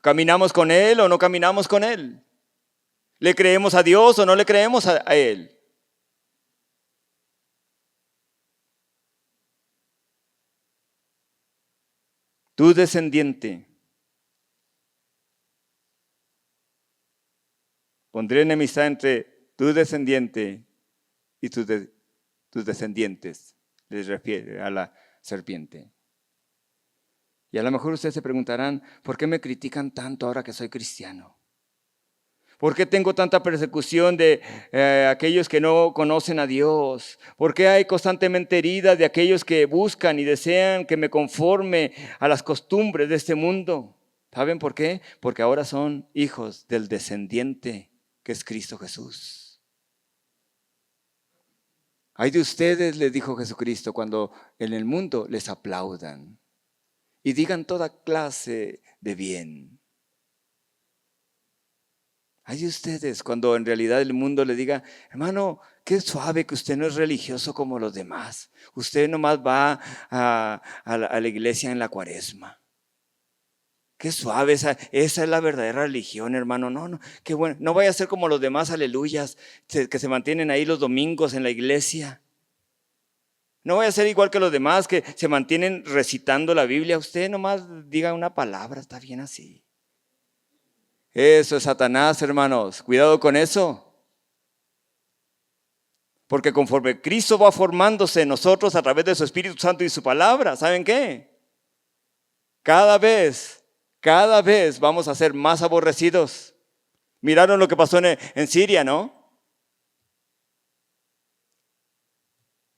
¿Caminamos con Él o no caminamos con Él? ¿Le creemos a Dios o no le creemos a Él? Tu descendiente. Pondré enemistad entre tu descendiente y tus descendientes. Les refiere a la serpiente. Y a lo mejor ustedes se preguntarán, ¿por qué me critican tanto ahora que soy cristiano? ¿Por qué tengo tanta persecución de aquellos que no conocen a Dios? ¿Por qué hay constantemente heridas de aquellos que buscan y desean que me conforme a las costumbres de este mundo? ¿Saben por qué? Porque ahora son hijos del descendiente que es Cristo Jesús. Ay de ustedes, les dijo Jesucristo, cuando en el mundo les aplaudan y digan toda clase de bien. Ay de ustedes cuando en realidad el mundo le diga: hermano, qué suave que usted no es religioso como los demás. Usted nomás va a la iglesia en la Cuaresma. Qué suave, esa es la verdadera religión, hermano. No, qué bueno. No vaya a ser como los demás aleluyas que se mantienen ahí los domingos en la iglesia. No vaya a ser igual que los demás que se mantienen recitando la Biblia. Usted nomás diga una palabra, está bien así. Eso es Satanás, hermanos. Cuidado con eso. Porque conforme Cristo va formándose en nosotros a través de su Espíritu Santo y su palabra, ¿saben qué? Cada vez vamos a ser más aborrecidos. Miraron lo que pasó en Siria, ¿no?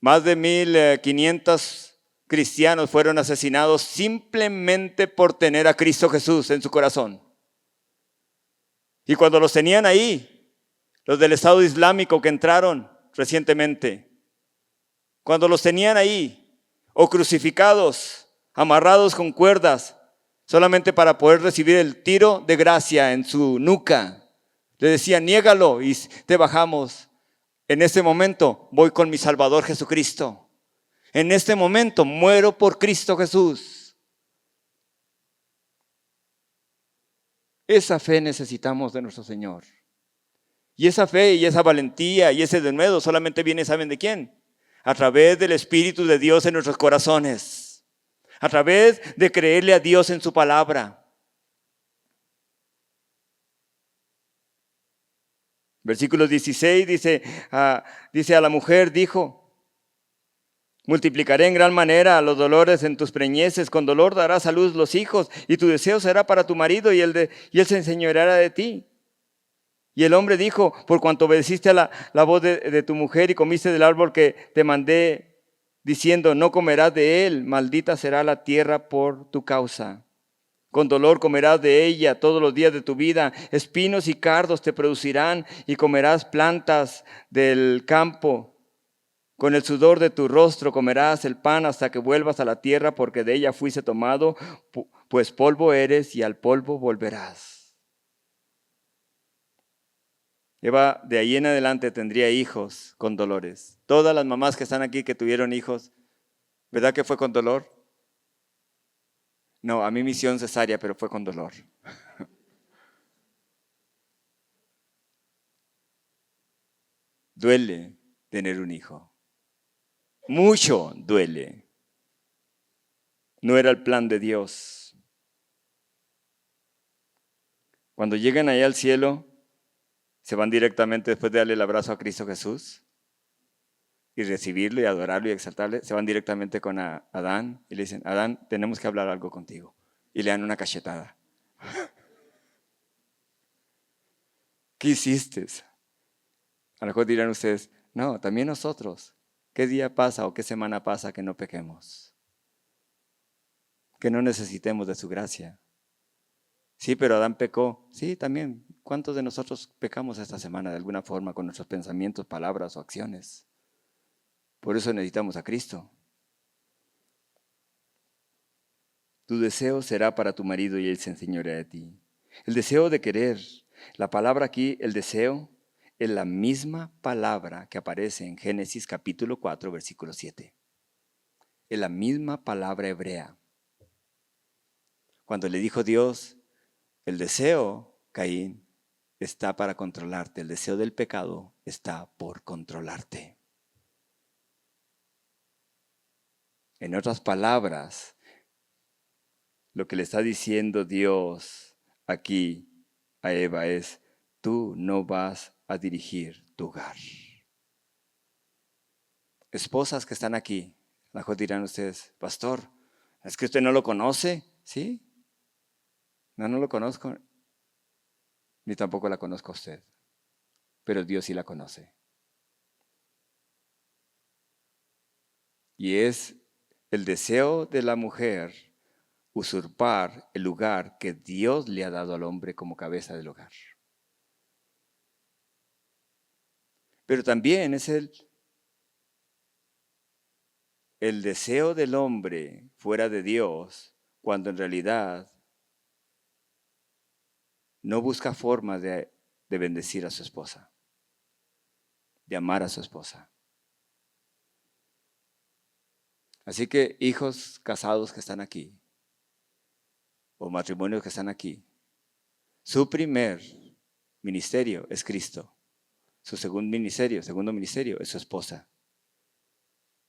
Más de 1,500 cristianos fueron asesinados simplemente por tener a Cristo Jesús en su corazón. Y cuando los tenían ahí, los del Estado Islámico que entraron recientemente, cuando los tenían ahí, o crucificados, amarrados con cuerdas, solamente para poder recibir el tiro de gracia en su nuca, le decían: niégalo y te bajamos. En este momento voy con mi Salvador Jesucristo. En este momento muero por Cristo Jesús. Esa fe necesitamos de nuestro Señor. Y esa fe y esa valentía y ese denuedo solamente viene, ¿saben de quién? A través del Espíritu de Dios en nuestros corazones. A través de creerle a Dios en su palabra. Versículo 16 dice a la mujer, dijo, multiplicaré en gran manera los dolores en tus preñeces, con dolor darás a luz los hijos, y tu deseo será para tu marido, y él se enseñoreará de ti. Y el hombre dijo, por cuanto obedeciste a la voz de tu mujer y comiste del árbol que te mandé, diciendo, no comerás de él, maldita será la tierra por tu causa. Con dolor comerás de ella todos los días de tu vida, espinos y cardos te producirán y comerás plantas del campo. Con el sudor de tu rostro comerás el pan hasta que vuelvas a la tierra, porque de ella fuiste tomado, pues polvo eres y al polvo volverás. Eva de ahí en adelante tendría hijos con dolores. Todas las mamás que están aquí que tuvieron hijos, ¿verdad que fue con dolor? No, a mí me hicieron cesárea, pero fue con dolor. Duele tener un hijo. Mucho duele. No era el plan de Dios. Cuando llegan allá al cielo, se van directamente después de darle el abrazo a Cristo Jesús y recibirlo y adorarlo y exaltarle, se van directamente con Adán y le dicen, Adán, tenemos que hablar algo contigo. Y le dan una cachetada. ¿Qué hiciste? A lo mejor dirán ustedes, no, también nosotros. ¿Qué día pasa o qué semana pasa que no pequemos? Que no necesitemos de su gracia. Sí, pero Adán pecó. Sí, también. ¿Cuántos de nosotros pecamos esta semana de alguna forma con nuestros pensamientos, palabras o acciones? Por eso necesitamos a Cristo. Tu deseo será para tu marido y él se enseñoreará de ti. El deseo de querer. La palabra aquí, el deseo, es la misma palabra que aparece en Génesis capítulo 4, versículo 7. Es la misma palabra hebrea. Cuando le dijo Dios, el deseo, Caín, está para controlarte. El deseo del pecado está por controlarte. En otras palabras, lo que le está diciendo Dios aquí a Eva es, tú no vas a dirigir tu hogar. Esposas que están aquí, a lo mejor dirán ustedes, pastor, ¿es que usted no lo conoce? ¿Sí? No lo conozco, ni tampoco la conozco a usted, pero Dios sí la conoce. Y es el deseo de la mujer usurpar el lugar que Dios le ha dado al hombre como cabeza del hogar. Pero también es el deseo del hombre fuera de Dios, cuando en realidad no busca formas de bendecir a su esposa, de amar a su esposa. Así que hijos casados que están aquí, o matrimonios que están aquí, su primer ministerio es Cristo. Su segundo ministerio es su esposa.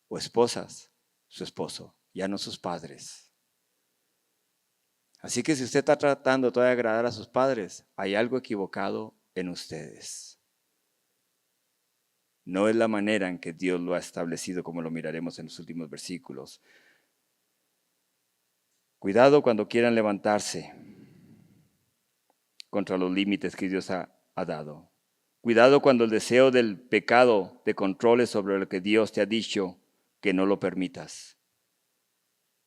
O esposas, su esposo, ya no sus padres. Así que si usted está tratando todavía de agradar a sus padres, hay algo equivocado en ustedes. No es la manera en que Dios lo ha establecido, como lo miraremos en los últimos versículos. Cuidado cuando quieran levantarse contra los límites que Dios ha dado. Cuidado cuando el deseo del pecado te controle sobre lo que Dios te ha dicho, que no lo permitas.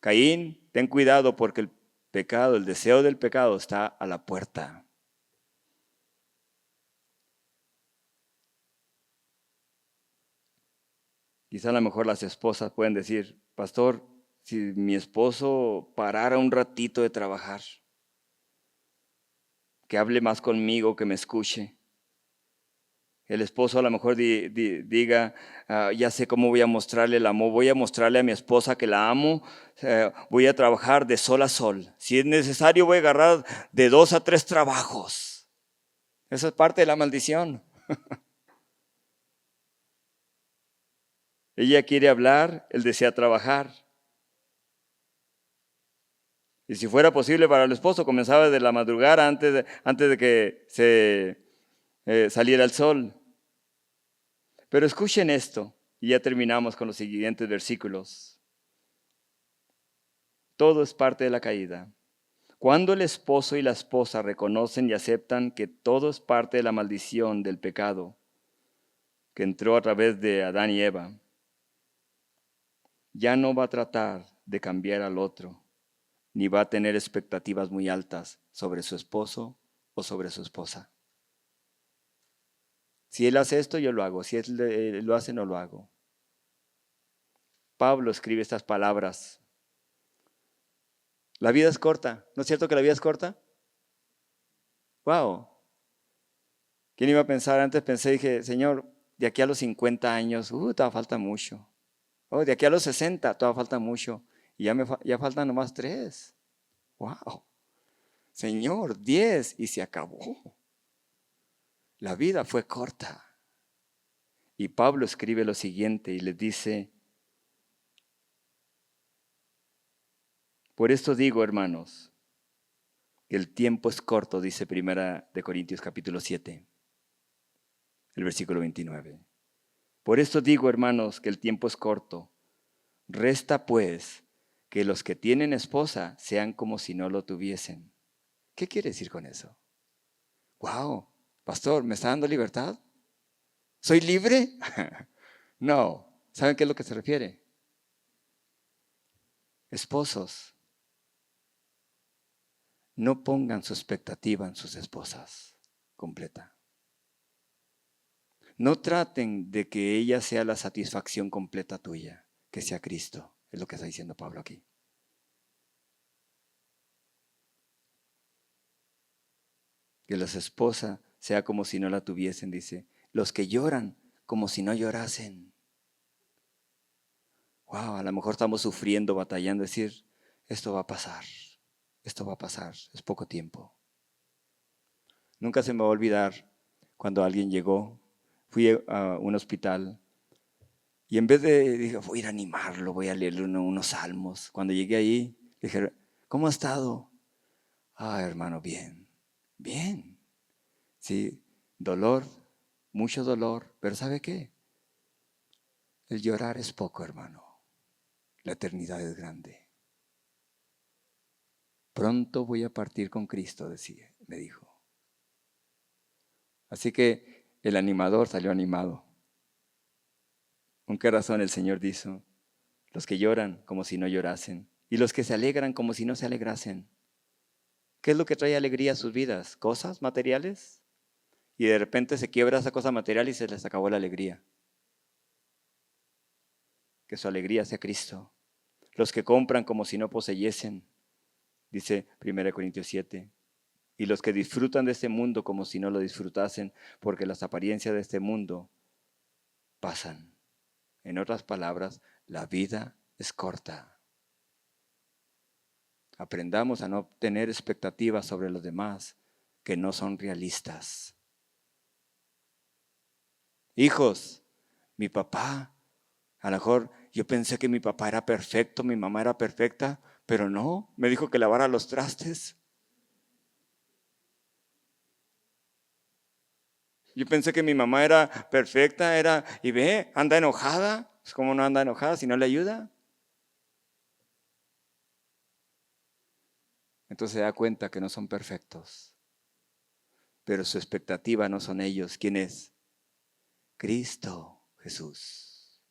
Caín, ten cuidado porque el pecado, el deseo del pecado está a la puerta. Quizá a lo mejor las esposas pueden decir, pastor, si mi esposo parara un ratito de trabajar, que hable más conmigo, que me escuche. El esposo a lo mejor diga, ya sé cómo voy a mostrarle el amor, voy a mostrarle a mi esposa que la amo, voy a trabajar de sol a sol. Si es necesario voy a agarrar de 2 a 3 trabajos. Esa es parte de la maldición. Ella quiere hablar, él desea trabajar. Y si fuera posible para el esposo, comenzaba desde la madrugada antes de que se saliera el sol. Pero escuchen esto, y ya terminamos con los siguientes versículos. Todo es parte de la caída. Cuando el esposo y la esposa reconocen y aceptan que todo es parte de la maldición del pecado que entró a través de Adán y Eva, ya no va a tratar de cambiar al otro, ni va a tener expectativas muy altas sobre su esposo o sobre su esposa. Si él hace esto, yo lo hago. Si él lo hace, no lo hago. Pablo escribe estas palabras. La vida es corta. ¿No es cierto que la vida es corta? ¡Wow! ¿Quién iba a pensar? Antes pensé, dije, Señor, de aquí a los 50 años, todavía falta mucho. Oh, de aquí a los 60, todavía falta mucho. Y ya faltan nomás 3. ¡Wow! Señor, 10 y se acabó. La vida fue corta. Y Pablo escribe lo siguiente y les dice, por esto digo, hermanos, que el tiempo es corto, dice 1 Corintios capítulo 7, el versículo 29. Por esto digo, hermanos, que el tiempo es corto. Resta pues que los que tienen esposa sean como si no lo tuviesen. ¿Qué quiere decir con eso? Wow, pastor, ¿me está dando libertad? ¿Soy libre? No. ¿Saben qué es lo que se refiere? Esposos, no pongan su expectativa en sus esposas completa. No traten de que ella sea la satisfacción completa tuya, que sea Cristo, es lo que está diciendo Pablo aquí. Que las esposas sea como si no la tuviesen, dice. Los que lloran como si no llorasen. Wow, a lo mejor estamos sufriendo, batallando, decir, esto va a pasar, es poco tiempo. Nunca se me va a olvidar cuando alguien llegó, fui a un hospital y en vez de, dije, voy a ir a animarlo, voy a leerle unos salmos. Cuando llegué ahí, dije, ¿cómo ha estado? Ah, hermano, bien, bien. Sí, dolor, mucho dolor, pero ¿sabe qué? El llorar es poco, hermano. La eternidad es grande. Pronto voy a partir con Cristo, decía, me dijo. Así que el animador salió animado. ¿Con qué razón el Señor dijo? Los que lloran como si no llorasen y los que se alegran como si no se alegrasen. ¿Qué es lo que trae alegría a sus vidas? ¿Cosas materiales? Y de repente se quiebra esa cosa material y se les acabó la alegría. Que su alegría sea Cristo. Los que compran como si no poseyesen, dice 1 Corintios 7. Y los que disfrutan de este mundo como si no lo disfrutasen, porque las apariencias de este mundo pasan. En otras palabras, la vida es corta. Aprendamos a no tener expectativas sobre los demás que no son realistas. Hijos, mi papá, a lo mejor yo pensé que mi papá era perfecto, mi mamá era perfecta, pero no, me dijo que lavara los trastes. Yo pensé que mi mamá era perfecta, y ve, anda enojada. Pues ¿cómo no anda enojada si no le ayuda? Entonces se da cuenta que no son perfectos. Pero su expectativa no son ellos. ¿Quién es? Cristo Jesús.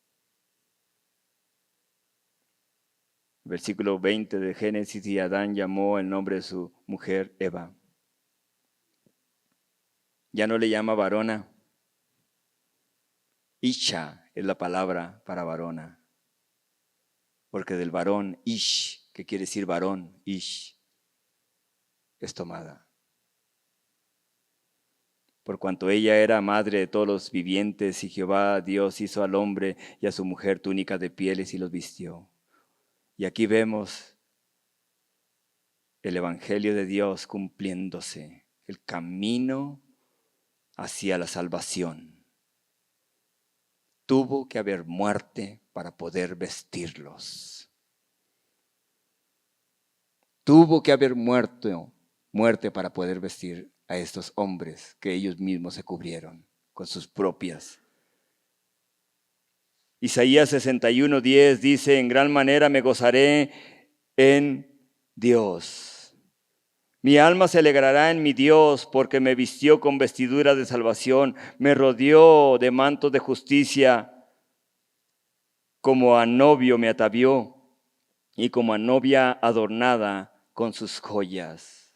Versículo 20 de Génesis, y Adán llamó el nombre de su mujer Eva. Ya no le llama varona. Isha es la palabra para varona. Porque del varón, ish, que quiere decir varón, ish, es tomada. Por cuanto ella era madre de todos los vivientes, y Jehová Dios hizo al hombre y a su mujer túnicas de pieles y los vistió. Y aquí vemos el Evangelio de Dios cumpliéndose, el camino hacia la salvación. Tuvo que haber muerte para poder vestirlos. Tuvo que haber muerte para poder vestir a estos hombres que ellos mismos se cubrieron con sus propias. Isaías 61:10 dice, en gran manera me gozaré en Dios. Mi alma se alegrará en mi Dios, porque me vistió con vestidura de salvación, me rodeó de mantos de justicia, como a novio me atavió y como a novia adornada con sus joyas.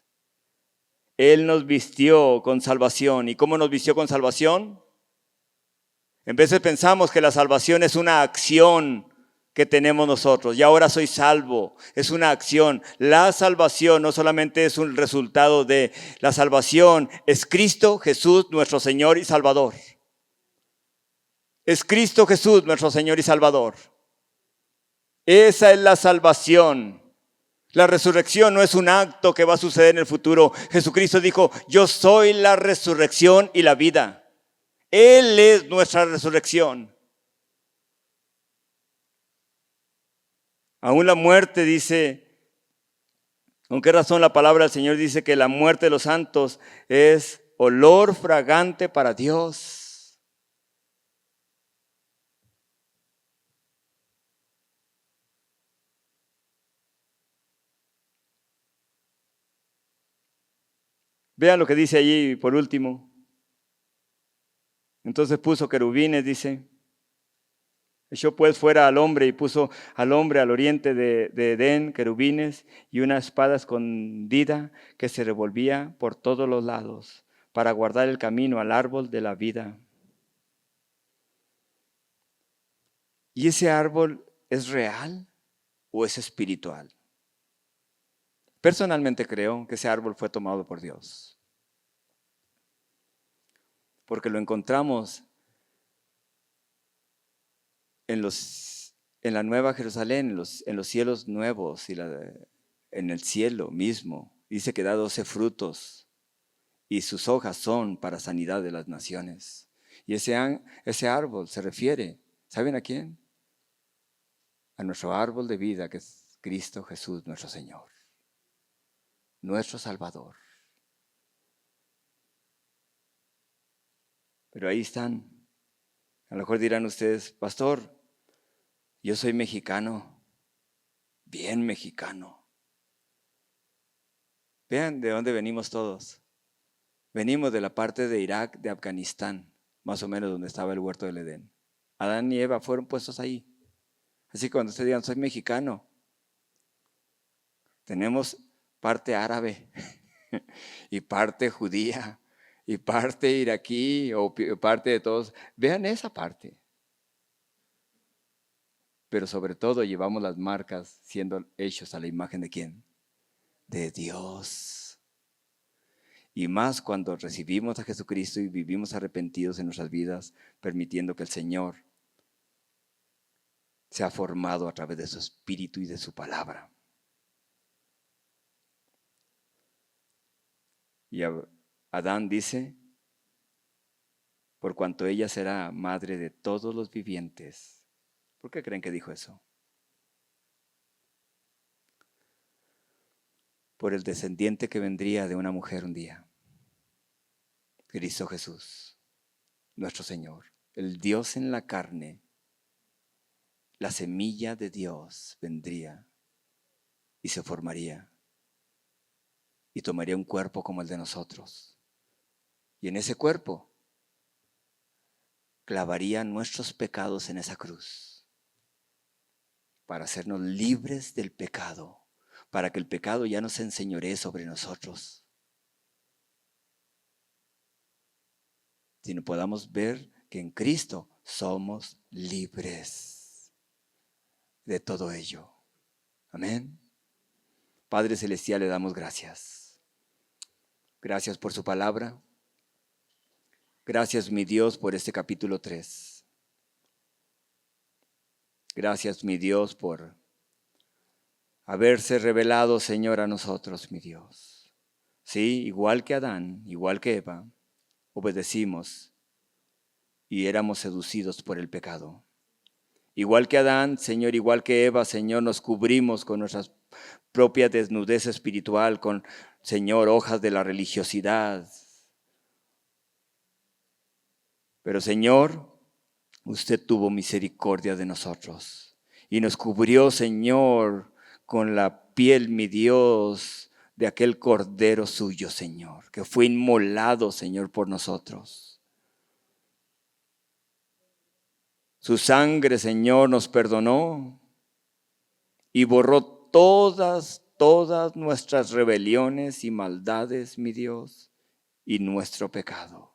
Él nos vistió con salvación. ¿Y cómo nos vistió con salvación? En veces pensamos que la salvación es una acción que tenemos nosotros. Y ahora soy salvo. Es una acción. La salvación no solamente es un resultado de la salvación. Es Cristo Jesús, nuestro Señor y Salvador. Es Cristo Jesús, nuestro Señor y Salvador. Esa es la salvación. La resurrección no es un acto que va a suceder en el futuro. Jesucristo dijo, yo soy la resurrección y la vida. Él es nuestra resurrección. Aún la muerte dice, ¿con qué razón la palabra del Señor dice que la muerte de los santos es olor fragante para Dios? Vean lo que dice allí por último. Entonces puso querubines, dice. Echó pues fuera al hombre y puso al hombre al oriente de Edén querubines y una espada escondida que se revolvía por todos los lados para guardar el camino al árbol de la vida. ¿Y ese árbol es real o es espiritual? Personalmente creo que ese árbol fue tomado por Dios, porque lo encontramos en la Nueva Jerusalén, en los cielos nuevos y en el cielo mismo. Dice que da 12 frutos y sus hojas son para sanidad de las naciones. Y ese árbol se refiere, ¿saben a quién? A nuestro árbol de vida, que es Cristo Jesús, nuestro Señor, nuestro Salvador. Pero ahí están. A lo mejor dirán ustedes, pastor, yo soy mexicano, bien mexicano. Vean de dónde venimos todos. Venimos de la parte de Irak, de Afganistán, más o menos donde estaba el huerto del Edén. Adán y Eva fueron puestos ahí. Así que cuando ustedes digan, soy mexicano, tenemos parte árabe y parte judía y parte iraquí o parte de todos. Vean esa parte. Pero sobre todo llevamos las marcas siendo hechos a la imagen de ¿quién? De Dios. Y más cuando recibimos a Jesucristo y vivimos arrepentidos en nuestras vidas, permitiendo que el Señor sea formado a través de su Espíritu y de su palabra. Y Adán dice, por cuanto ella será madre de todos los vivientes. ¿Por qué creen que dijo eso? Por el descendiente que vendría de una mujer un día. Cristo Jesús, nuestro Señor, el Dios en la carne, la semilla de Dios vendría y se formaría y tomaría un cuerpo como el de nosotros. Y en ese cuerpo clavaría nuestros pecados en esa cruz para hacernos libres del pecado, para que el pecado ya no se enseñoree sobre nosotros, sino podamos ver que en Cristo somos libres de todo ello. Amén. Padre Celestial, le damos gracias. Gracias por su palabra. Gracias, mi Dios, por este capítulo 3. Gracias, mi Dios, por haberse revelado, Señor, a nosotros, mi Dios. Sí, igual que Adán, igual que Eva, obedecimos y éramos seducidos por el pecado. Igual que Adán, Señor, igual que Eva, Señor, nos cubrimos con nuestras propia desnudez espiritual, con, Señor, hojas de la religiosidad, Pero Señor, usted tuvo misericordia de nosotros y nos cubrió, Señor, con la piel, mi Dios, de aquel cordero suyo, Señor, que fue inmolado, Señor, por nosotros. Su sangre, Señor, nos perdonó y borró todas nuestras rebeliones y maldades, mi Dios, y nuestro pecado.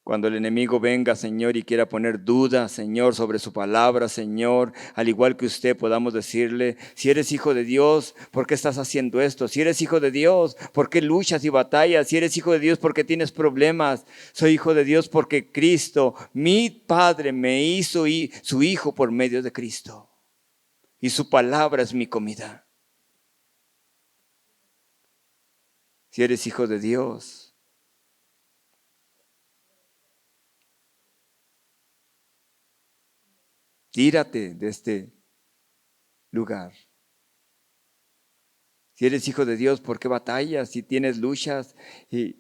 Cuando el enemigo venga, Señor, y quiera poner duda, Señor, sobre su palabra, Señor, al igual que usted, podamos decirle: si eres hijo de Dios, ¿por qué estás haciendo esto? Si eres hijo de Dios, ¿por qué luchas y batallas? Si eres hijo de Dios, ¿por qué tienes problemas? Soy hijo de Dios porque Cristo, mi Padre, me hizo su hijo por medio de Cristo. Y su palabra es mi comida. Si eres hijo de Dios, tírate de este lugar. Si eres hijo de Dios, ¿por qué batallas? Si tienes luchas, y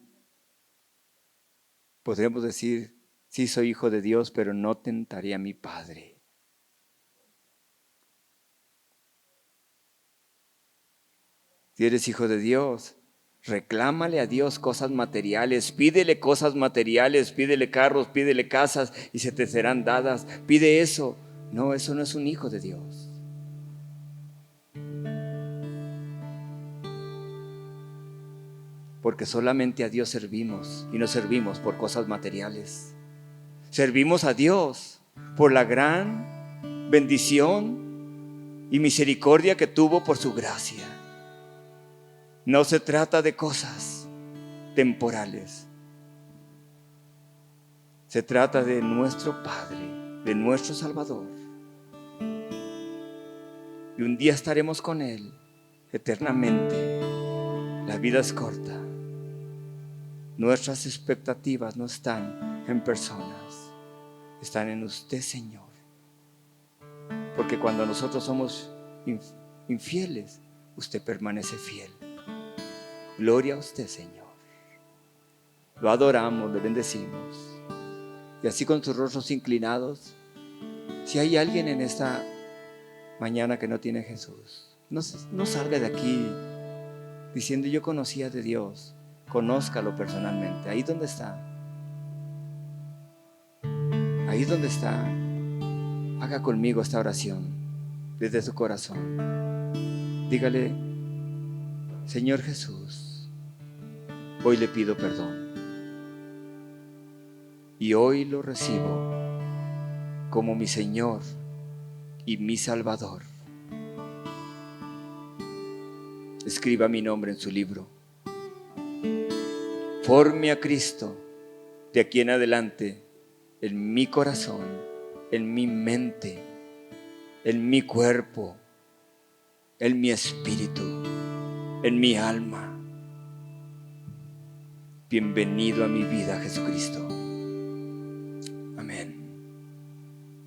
podríamos decir: sí, soy hijo de Dios, pero no tentaré a mi Padre. Si eres hijo de Dios, reclámale a Dios cosas materiales, pídele cosas materiales, pídele carros, pídele casas y se te serán dadas. Pide eso. No, eso no es un hijo de Dios. Porque solamente a Dios servimos, y no servimos por cosas materiales. Servimos a Dios por la gran bendición y misericordia que tuvo por su gracia. No se trata de cosas temporales. Se trata de nuestro Padre, de nuestro Salvador. Y un día estaremos con Él eternamente. La vida es corta. Nuestras expectativas no están en personas, están en usted, Señor. Porque cuando nosotros somos infieles, usted permanece fiel. Gloria a usted, Señor. Lo adoramos, le bendecimos. Y así, con sus rostros inclinados, si hay alguien en esta mañana que no tiene a Jesús, no salga de aquí diciendo: yo conocía de Dios. Conózcalo personalmente. Ahí donde está, haga conmigo esta oración desde su corazón. Dígale: Señor Jesús, hoy le pido perdón y hoy lo recibo como mi Señor y mi Salvador. Escriba mi nombre en su libro. Forme a Cristo de aquí en adelante en mi corazón, en mi mente, en mi cuerpo, en mi espíritu, en mi alma. Bienvenido a mi vida, Jesucristo.